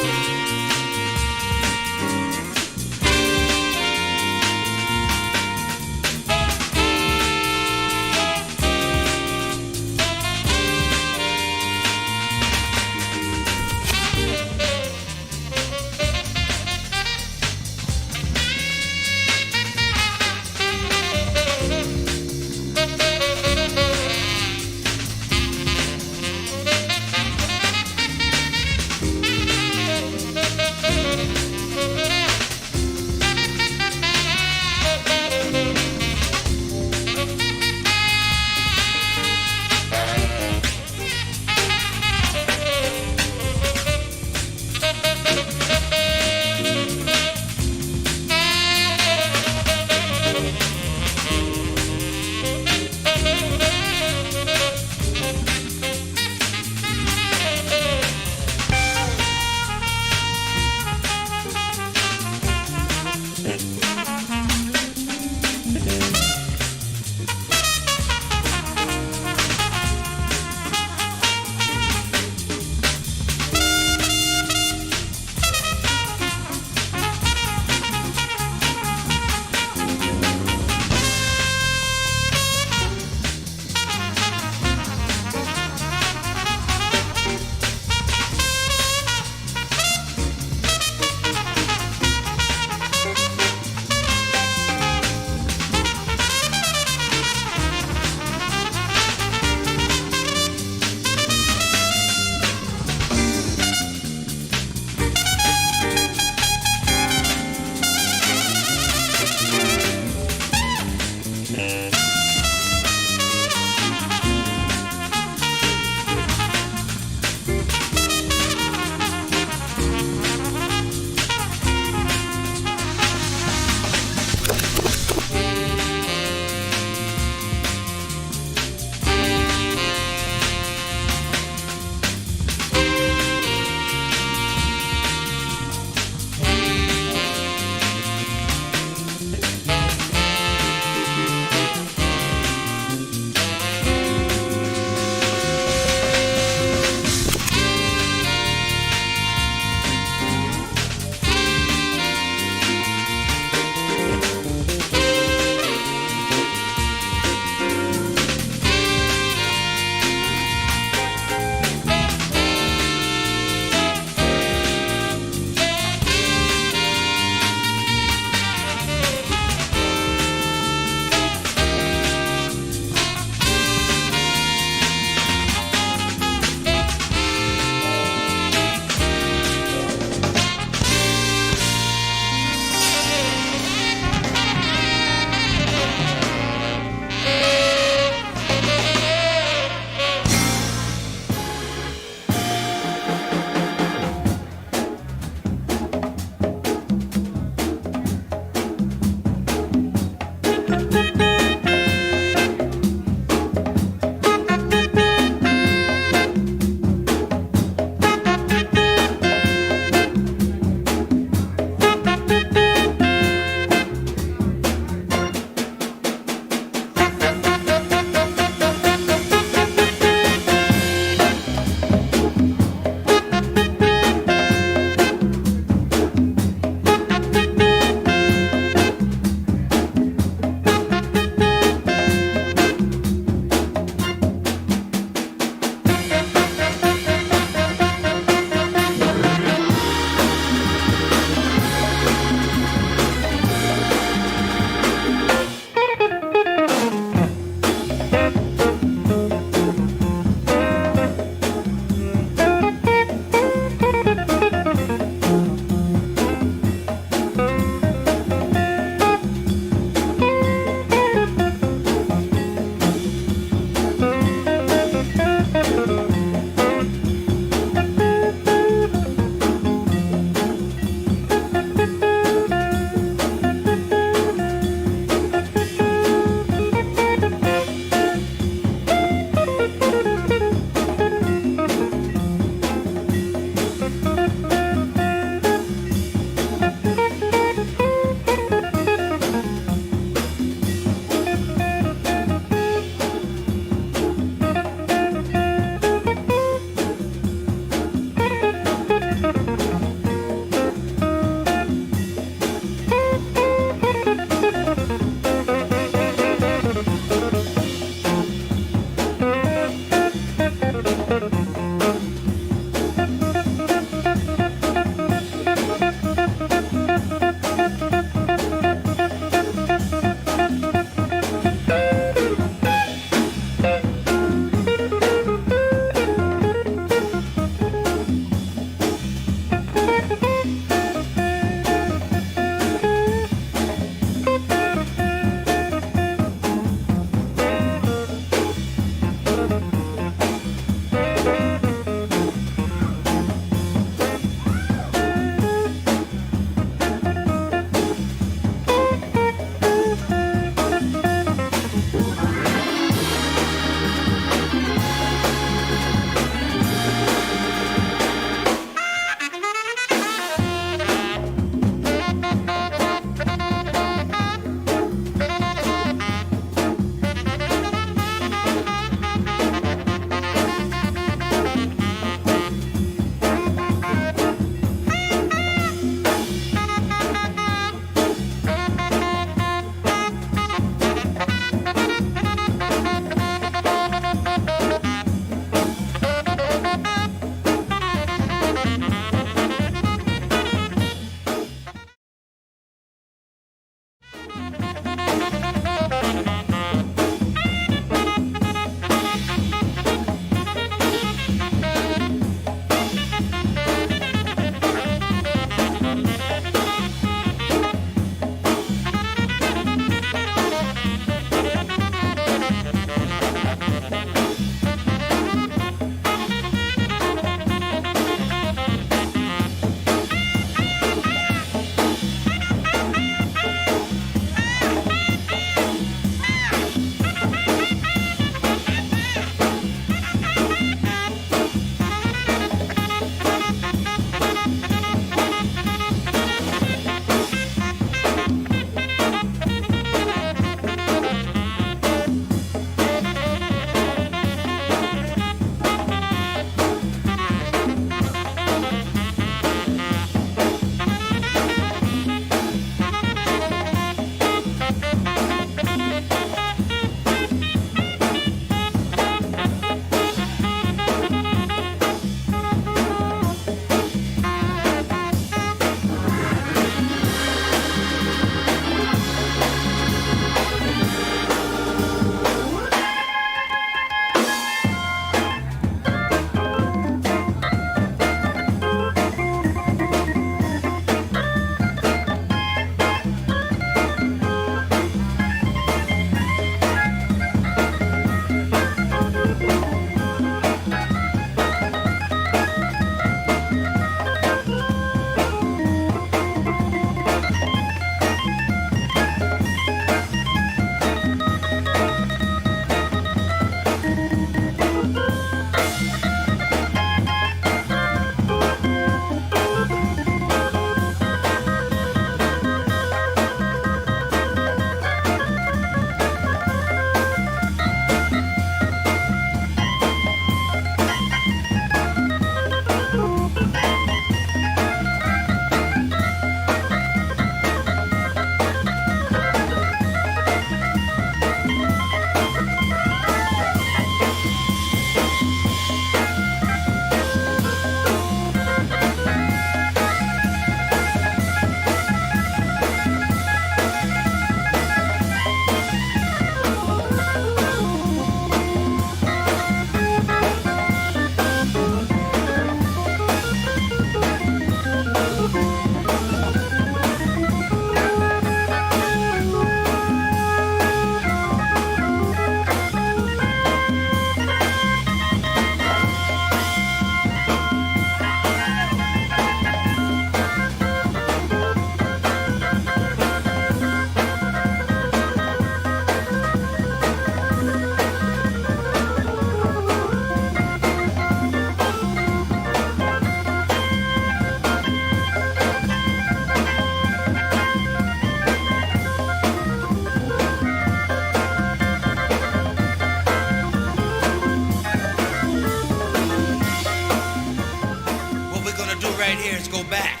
right here is go back.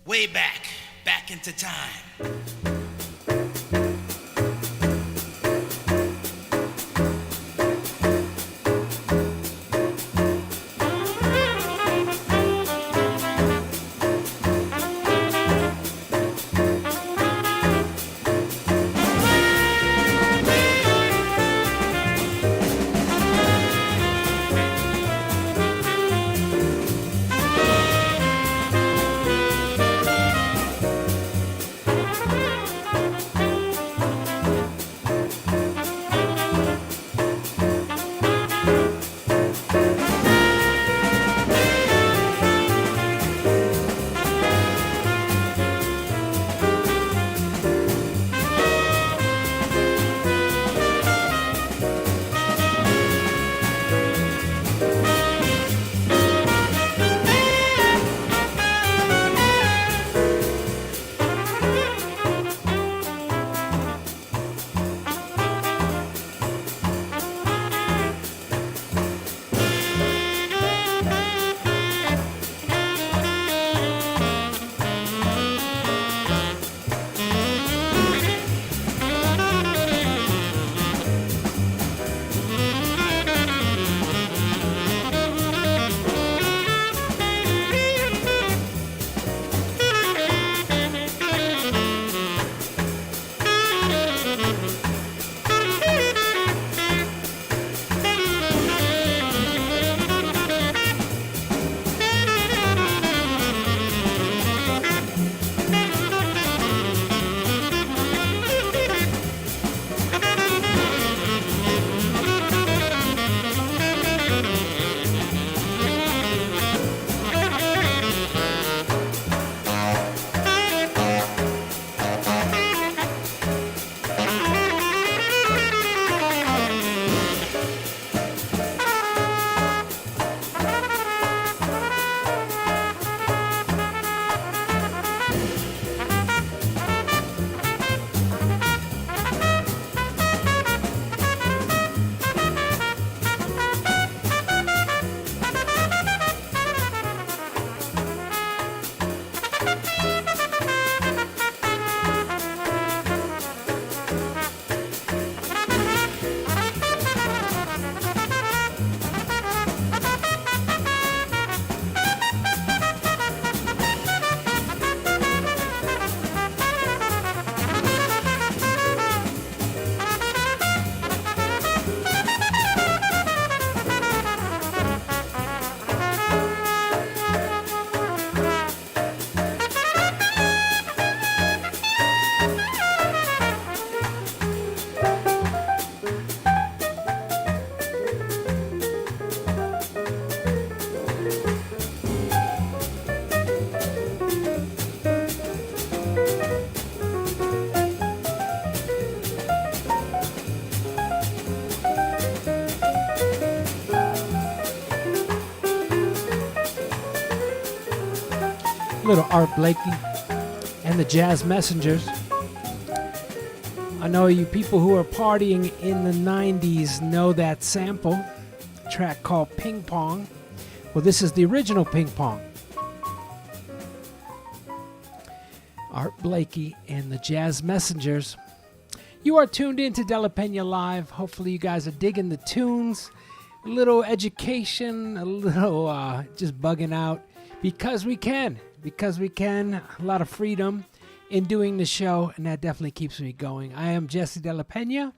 Way back. Back into time. Little Art Blakey and the Jazz Messengers. I know you people who are partying in the 90s know that sample, a track called Ping Pong. Well, this is the original Ping Pong. Art Blakey and the Jazz Messengers. You are tuned in to Delapena Live. Hopefully you guys are digging the tunes. A little education, a little just bugging out because we can. Because we can. A lot of freedom in doing the show, and that definitely keeps me going. I am Jesse Delapena,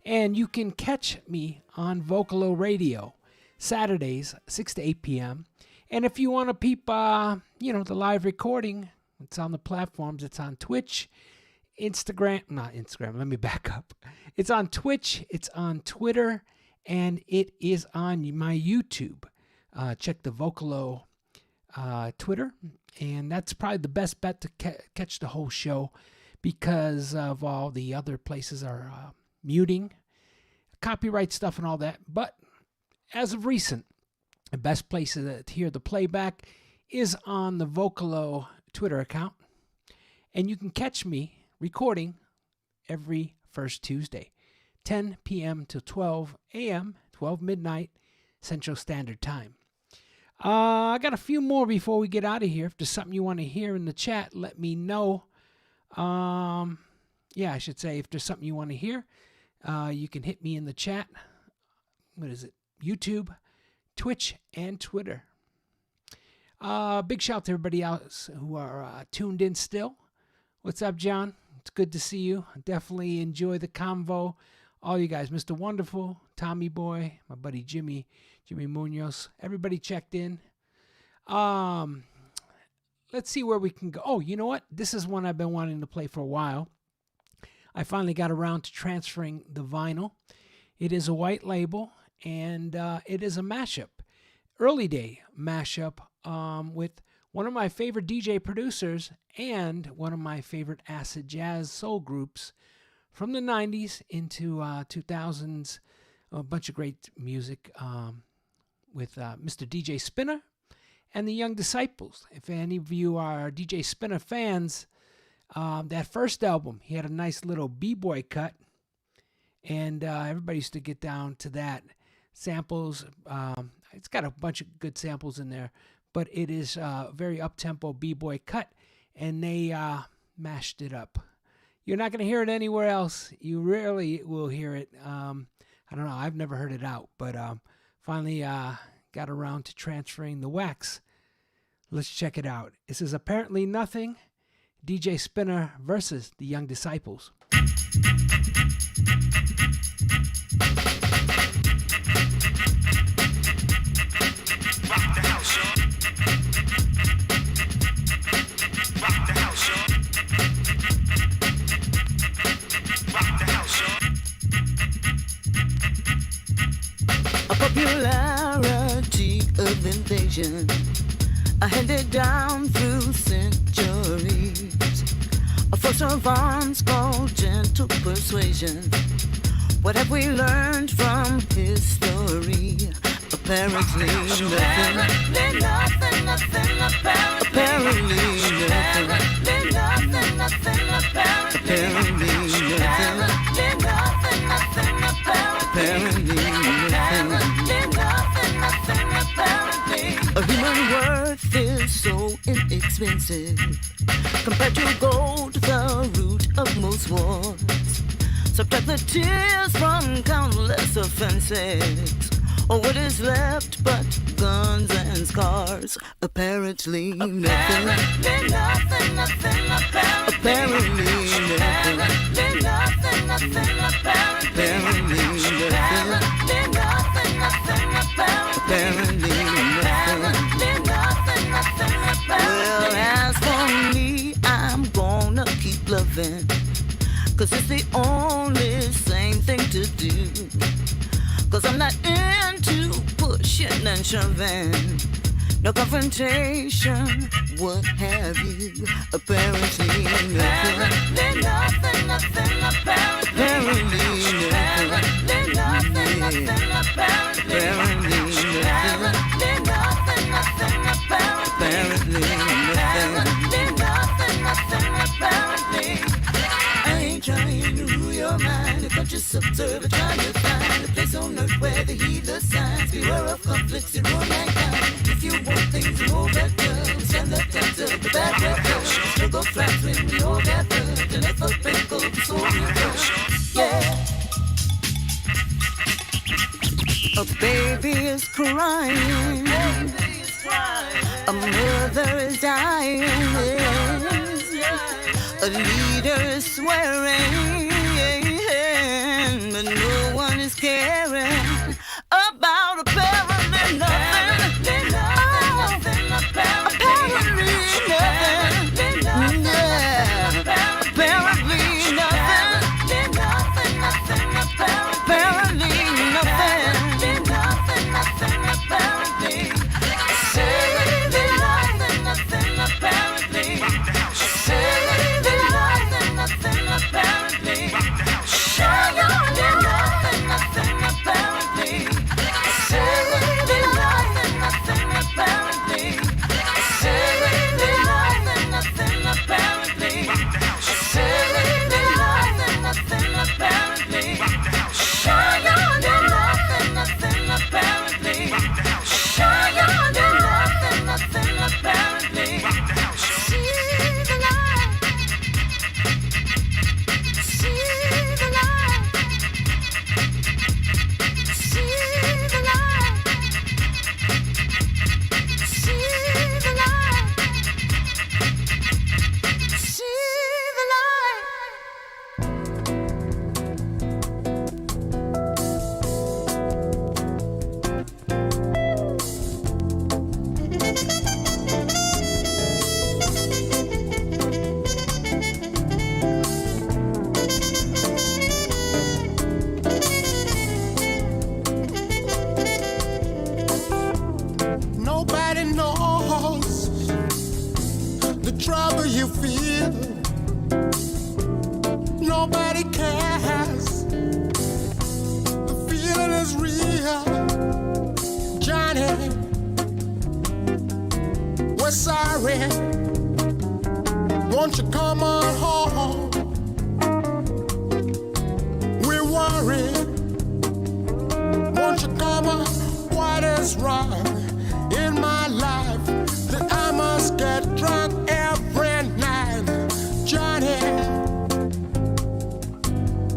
and you can catch me on Vocalo Radio Saturdays, 6 to 8 p.m. And if you want to peep, the live recording, it's on the platforms. It's on Twitch, not Instagram. Let me back up. It's on Twitch. It's on Twitter. And it is on my YouTube. Check the Vocalo Twitter. And that's probably the best bet to catch the whole show because of all the other places are muting, copyright stuff and all that. But as of recent, the best place to hear the playback is on the Vocalo Twitter account. And you can catch me recording every first Tuesday, 10 p.m. to 12 a.m., 12 midnight, Central Standard Time. I got a few more before we get out of here. If there's something you want to hear in the chat, let me know. Yeah, I should say if there's something you want to hear, you can hit me in the chat. What is it? YouTube, Twitch, and Twitter. Big shout out to everybody else who are tuned in still. What's up, John? It's good to see you. Definitely enjoy the convo. All you guys, Mr. Wonderful, Tommy Boy, my buddy Jimmy Munoz. Everybody checked in. Let's see where we can go. Oh, you know what? This is one I've been wanting to play for a while. I finally got around to transferring the vinyl. It is a white label, and it is a mashup, early day mashup with one of my favorite DJ producers and one of my favorite acid jazz soul groups from the 90s into 2000s. A bunch of great music with Mr. DJ Spinner and the Young Disciples. If any of you are DJ Spinner fans, that first album, he had a nice little b-boy cut, and everybody used to get down to that. Samples, it's got a bunch of good samples in there, but it is a very up-tempo b-boy cut, and they mashed it up. You're not going to hear it anywhere else. You rarely will hear it. I don't know. I've never heard it out, but finally got around to transferring the wax. Let's check it out. This is Apparently Nothing, DJ Spinner versus the Young Disciples. Popularity of invasion, handed down through centuries. A force of arms called gentle persuasion. What have we learned from history? Apparently nothing. Apparently nothing. Apparently nothing. A human worth is so inexpensive compared to gold, the root of most wars. Subtract the tears from countless offenses, or what is left but guns and scars? Apparently nothing. Apparently nothing. Apparently nothing. Well, as for me, I'm gonna keep loving, 'cause it's the only sane thing to do. 'Cause I'm not into pushing and shoving, no confrontation, what have you. Apparently nothing. Apparently nothing. Apparently I ain't trying to rule your mind, but just observe it, trying to find a place on earth where the healer signs beware of conflicts and rule mankind. If you want things to move better, stand the test of the bad weather. Struggle thrives when we all gather, and if a pickle so we go. Yeah. A baby is crying. A mother is dying. A leader is swearing, but no one is caring about apparently nothing. Apparently nothing. Apparently nothing. We're sorry. Won't you come on home? We're worried. Won't you come on? What is wrong in my life that I must get drunk every night? Johnny,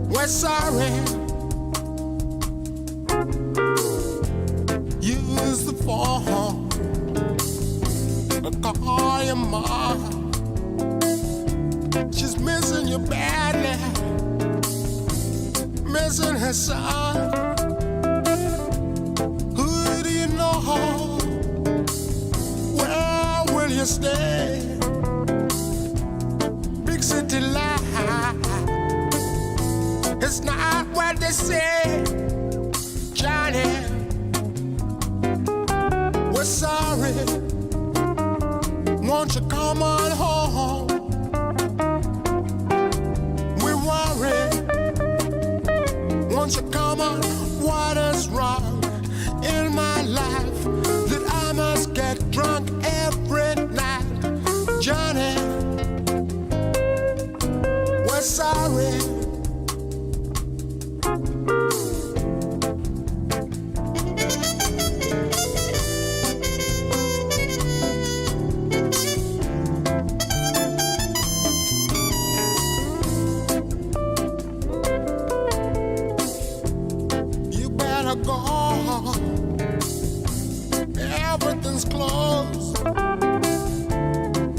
we're sorry. Use the phone. Call your mom. She's missing you badly. Missing her son. Who do you know? Where will you stay? Big city life. It's not what they say. Johnny, we're sorry. Won't you come on home? We're worried. Won't you come on? What is wrong in my life that I must get drunk every night? Johnny, we're sorry. Everything's closed.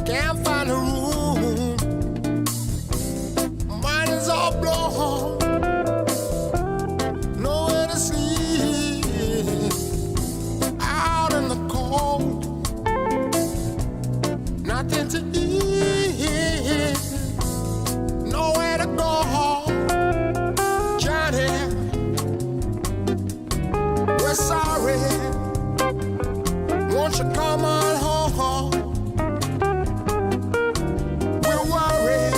Can't find a room. Mine is all blown. Nowhere to sleep. Out in the cold. Nothing to eat. Nowhere to go. Johnny, we're sorry. Won't you come on home? We're worried.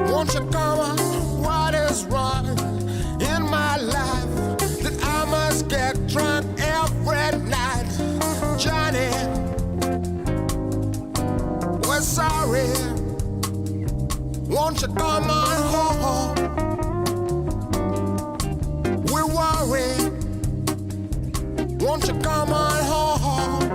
Won't you come on? What is wrong in my life that I must get drunk every night? Johnny, we're sorry. Won't you come on home? We're worried. Won't you come on home?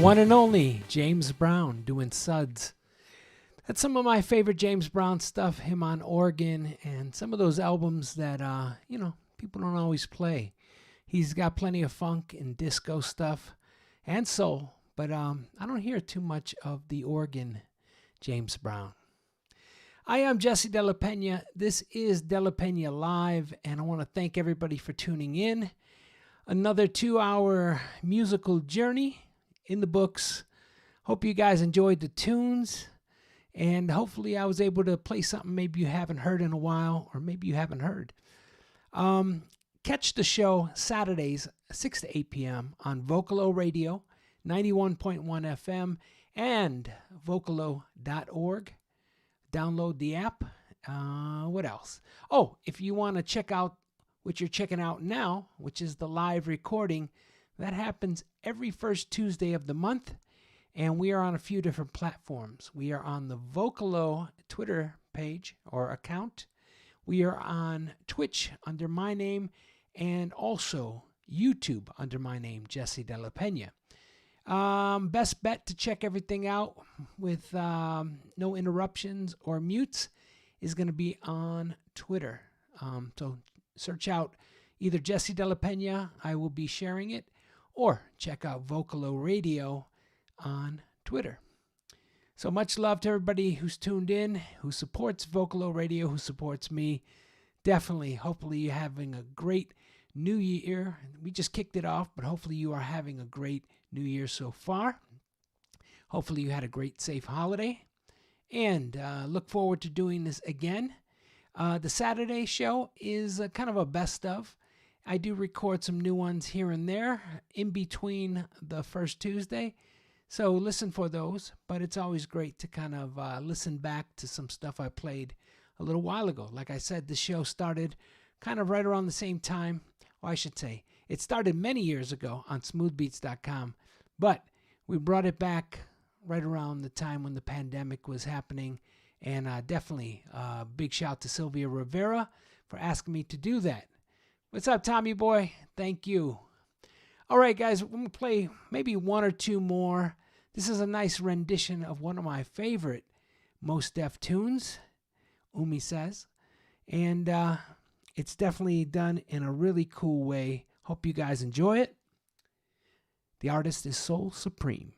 One and only James Brown doing Suds. That's some of my favorite James Brown stuff, him on organ, and some of those albums that, people don't always play. He's got plenty of funk and disco stuff and soul, but I don't hear too much of the organ James Brown. I am Jesse Delapena. This is Delapena Live, and I want to thank everybody for tuning in. Another 2-hour musical journey in the books. Hope you guys enjoyed the tunes, and hopefully I was able to play something maybe you haven't heard in a while, or maybe you haven't heard. Catch the show Saturdays 6 to 8 p.m. on Vocalo Radio, 91.1 FM, and Vocalo.org. Download the app. What else? Oh, if you want to check out what you're checking out now, which is the live recording, that happens every first Tuesday of the month, and we are on a few different platforms. We are on the Vocalo Twitter page or account. We are on Twitch under my name, and also YouTube under my name, Jesse Delapena. Best bet to check everything out with no interruptions or mutes is going to be on Twitter. So search out either Jesse Delapena, I will be sharing it, or check out Vocalo Radio on Twitter. So much love to everybody who's tuned in, who supports Vocalo Radio, who supports me. Definitely, hopefully you're having a great new year. We just kicked it off, but hopefully you are having a great new year so far. Hopefully you had a great, safe holiday. And look forward to doing this again. The Saturday show is kind of a best of. I do record some new ones here and there in between the first Tuesday. So listen for those. But it's always great to kind of listen back to some stuff I played a little while ago. Like I said, the show started kind of right around the same time. Or I should say, it started many years ago on smoothbeats.com. But we brought it back right around the time when the pandemic was happening. And definitely a big shout to Sylvia Rivera for asking me to do that. What's up, Tommy boy? Thank you. All right, guys, I'm going to play maybe one or two more. This is a nice rendition of one of my favorite Mos Def tunes, Umi says. And it's definitely done in a really cool way. Hope you guys enjoy it. The artist is Soul Supreme.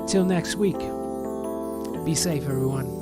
Till next week, be safe, everyone.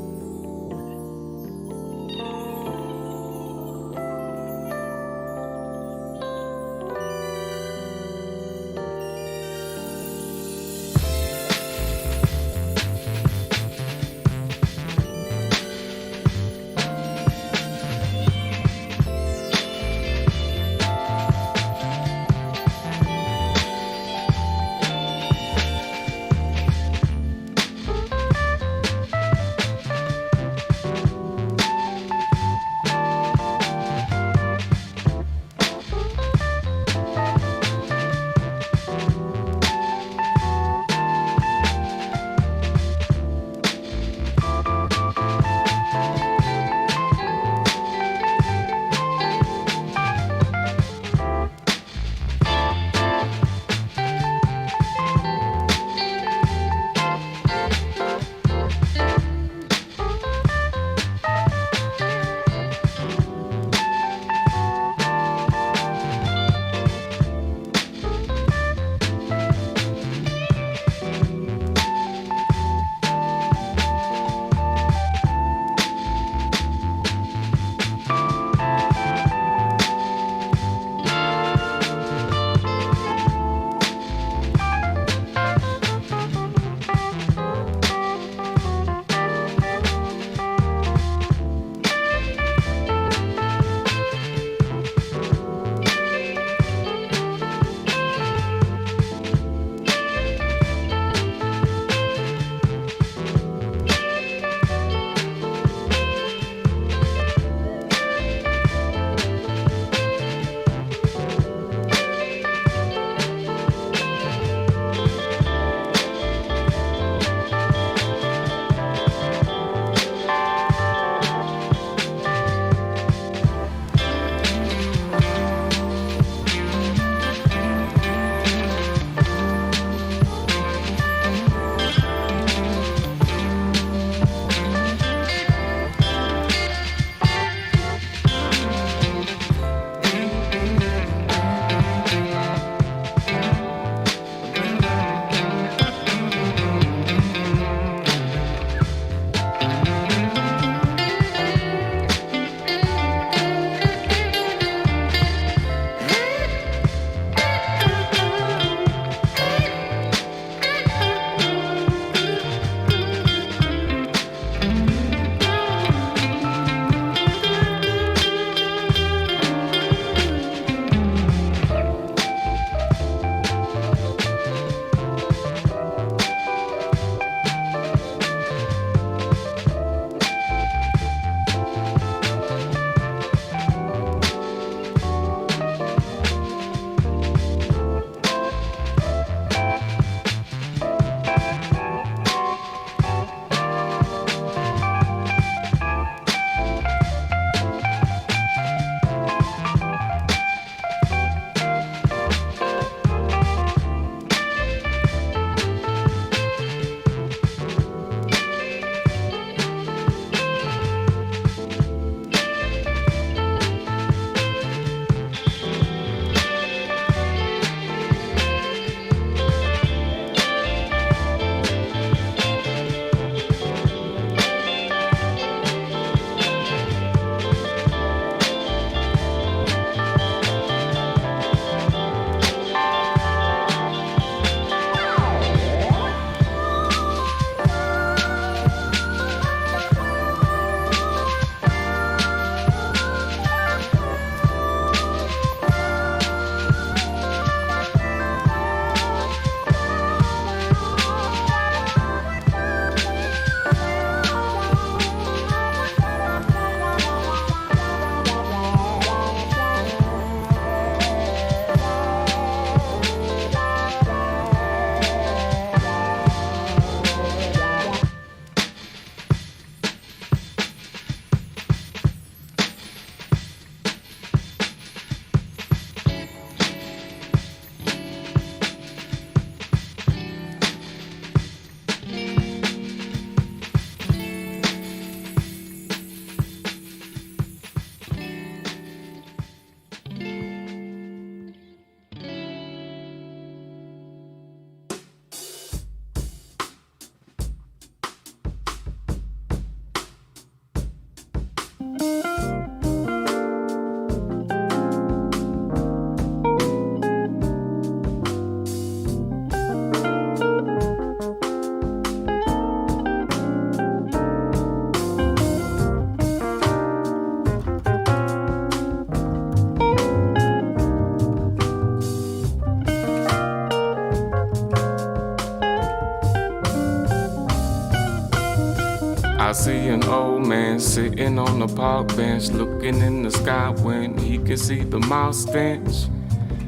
man sitting on the park bench, looking in the sky when he can see the mouth stench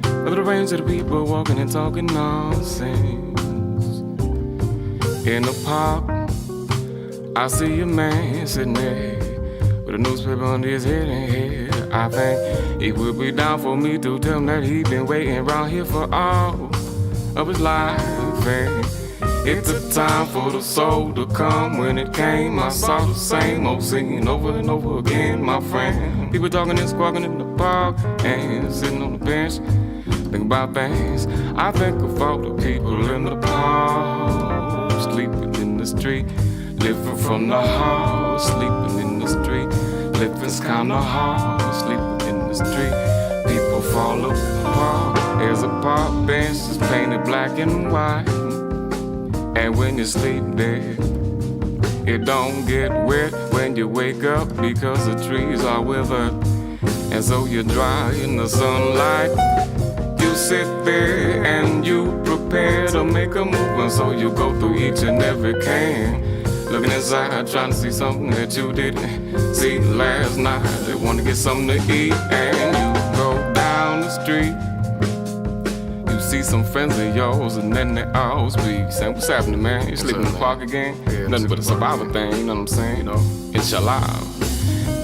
of the range of the people walking and talking nonsense. In the park, I see a man sitting there with a newspaper under his head and head. I think he would be down for me to tell him that he been waiting around here for all of his life. And it took time for the soul to come. When it came, I saw the same old scene over and over again, my friend. People talking and squawking in the park and sitting on the bench, thinking about things. I think of all the people in the park, sleeping in the street, living from the heart, sleeping in the street, living's kinda hard, sleeping in the street. People fall apart. There's a park bench that's painted black and white, and when you sleep there, it don't get wet when you wake up because the trees are withered, and so you dry in the sunlight. You sit there and you prepare to make a move, and so you go through each and every can, looking inside, trying to see something that you didn't see last night. They want to get something to eat, and you go down the street. You see some friends of yours, and then they all speak, saying, "What's happening, man? You sleeping in the park again?" Yeah, nothing but a survival thing, you know what I'm saying? You know, inshallah.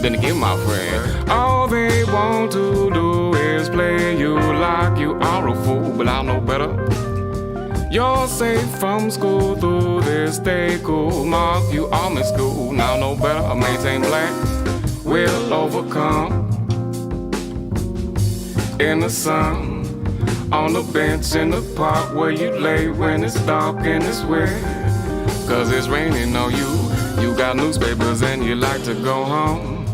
Then again, my friend, all they want to do is play you like you are a fool, but I know better. You're safe from school through this day cool. Mark, you are in school, now know better. Maintain black, will overcome. In the sun, on the bench in the park where you lay when it's dark and it's wet, 'cause it's raining on you. You got newspapers and you like to go home,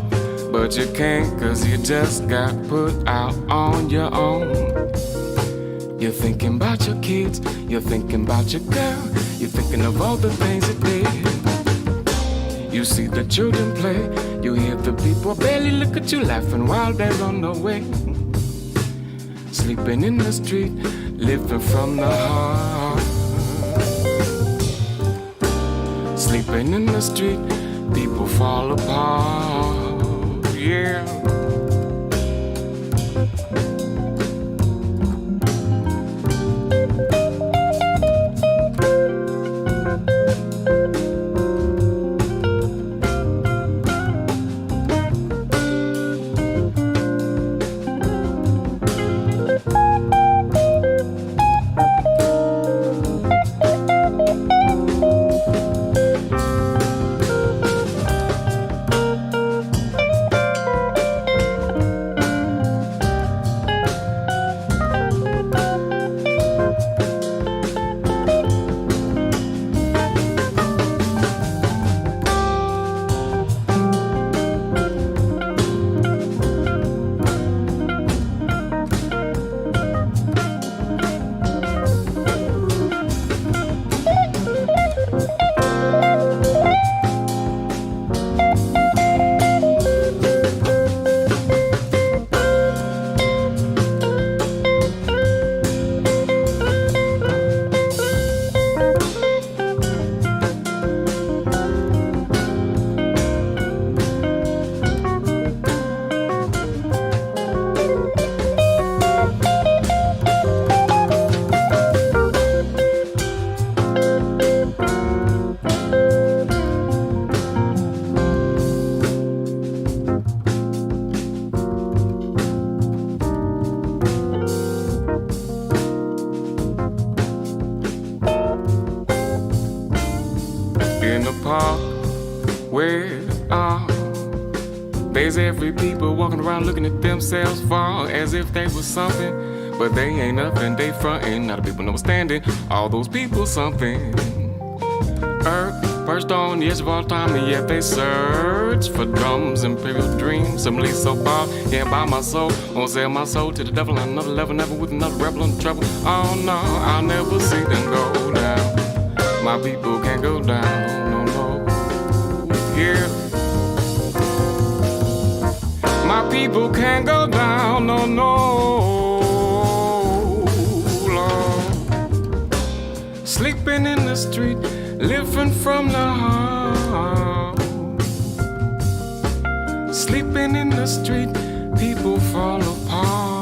but you can't 'cause you just got put out on your own. You're thinking about your kids, you're thinking about your girl, you're thinking of all the things you did. You see the children play, you hear the people barely look at you laughing while they're on the way. Sleeping in the street, living from the heart. Sleeping in the street, people fall apart, yeah. There's every people walking around looking at themselves fall as if they was something, but they ain't nothing, they frontin'. Not the people know standing, all those people something. Earth perched on the edge of all time, and yet they search for drums, imperial dreams. Some lead so far, can't buy my soul. Won't sell my soul to the devil on another level, never with another rebel in trouble. Oh no, I'll never see them go down. My people can't go down, no, no, yeah. My people can't go down, no, no, Lord. Sleeping in the street, living from the heart. Sleeping in the street, people fall apart.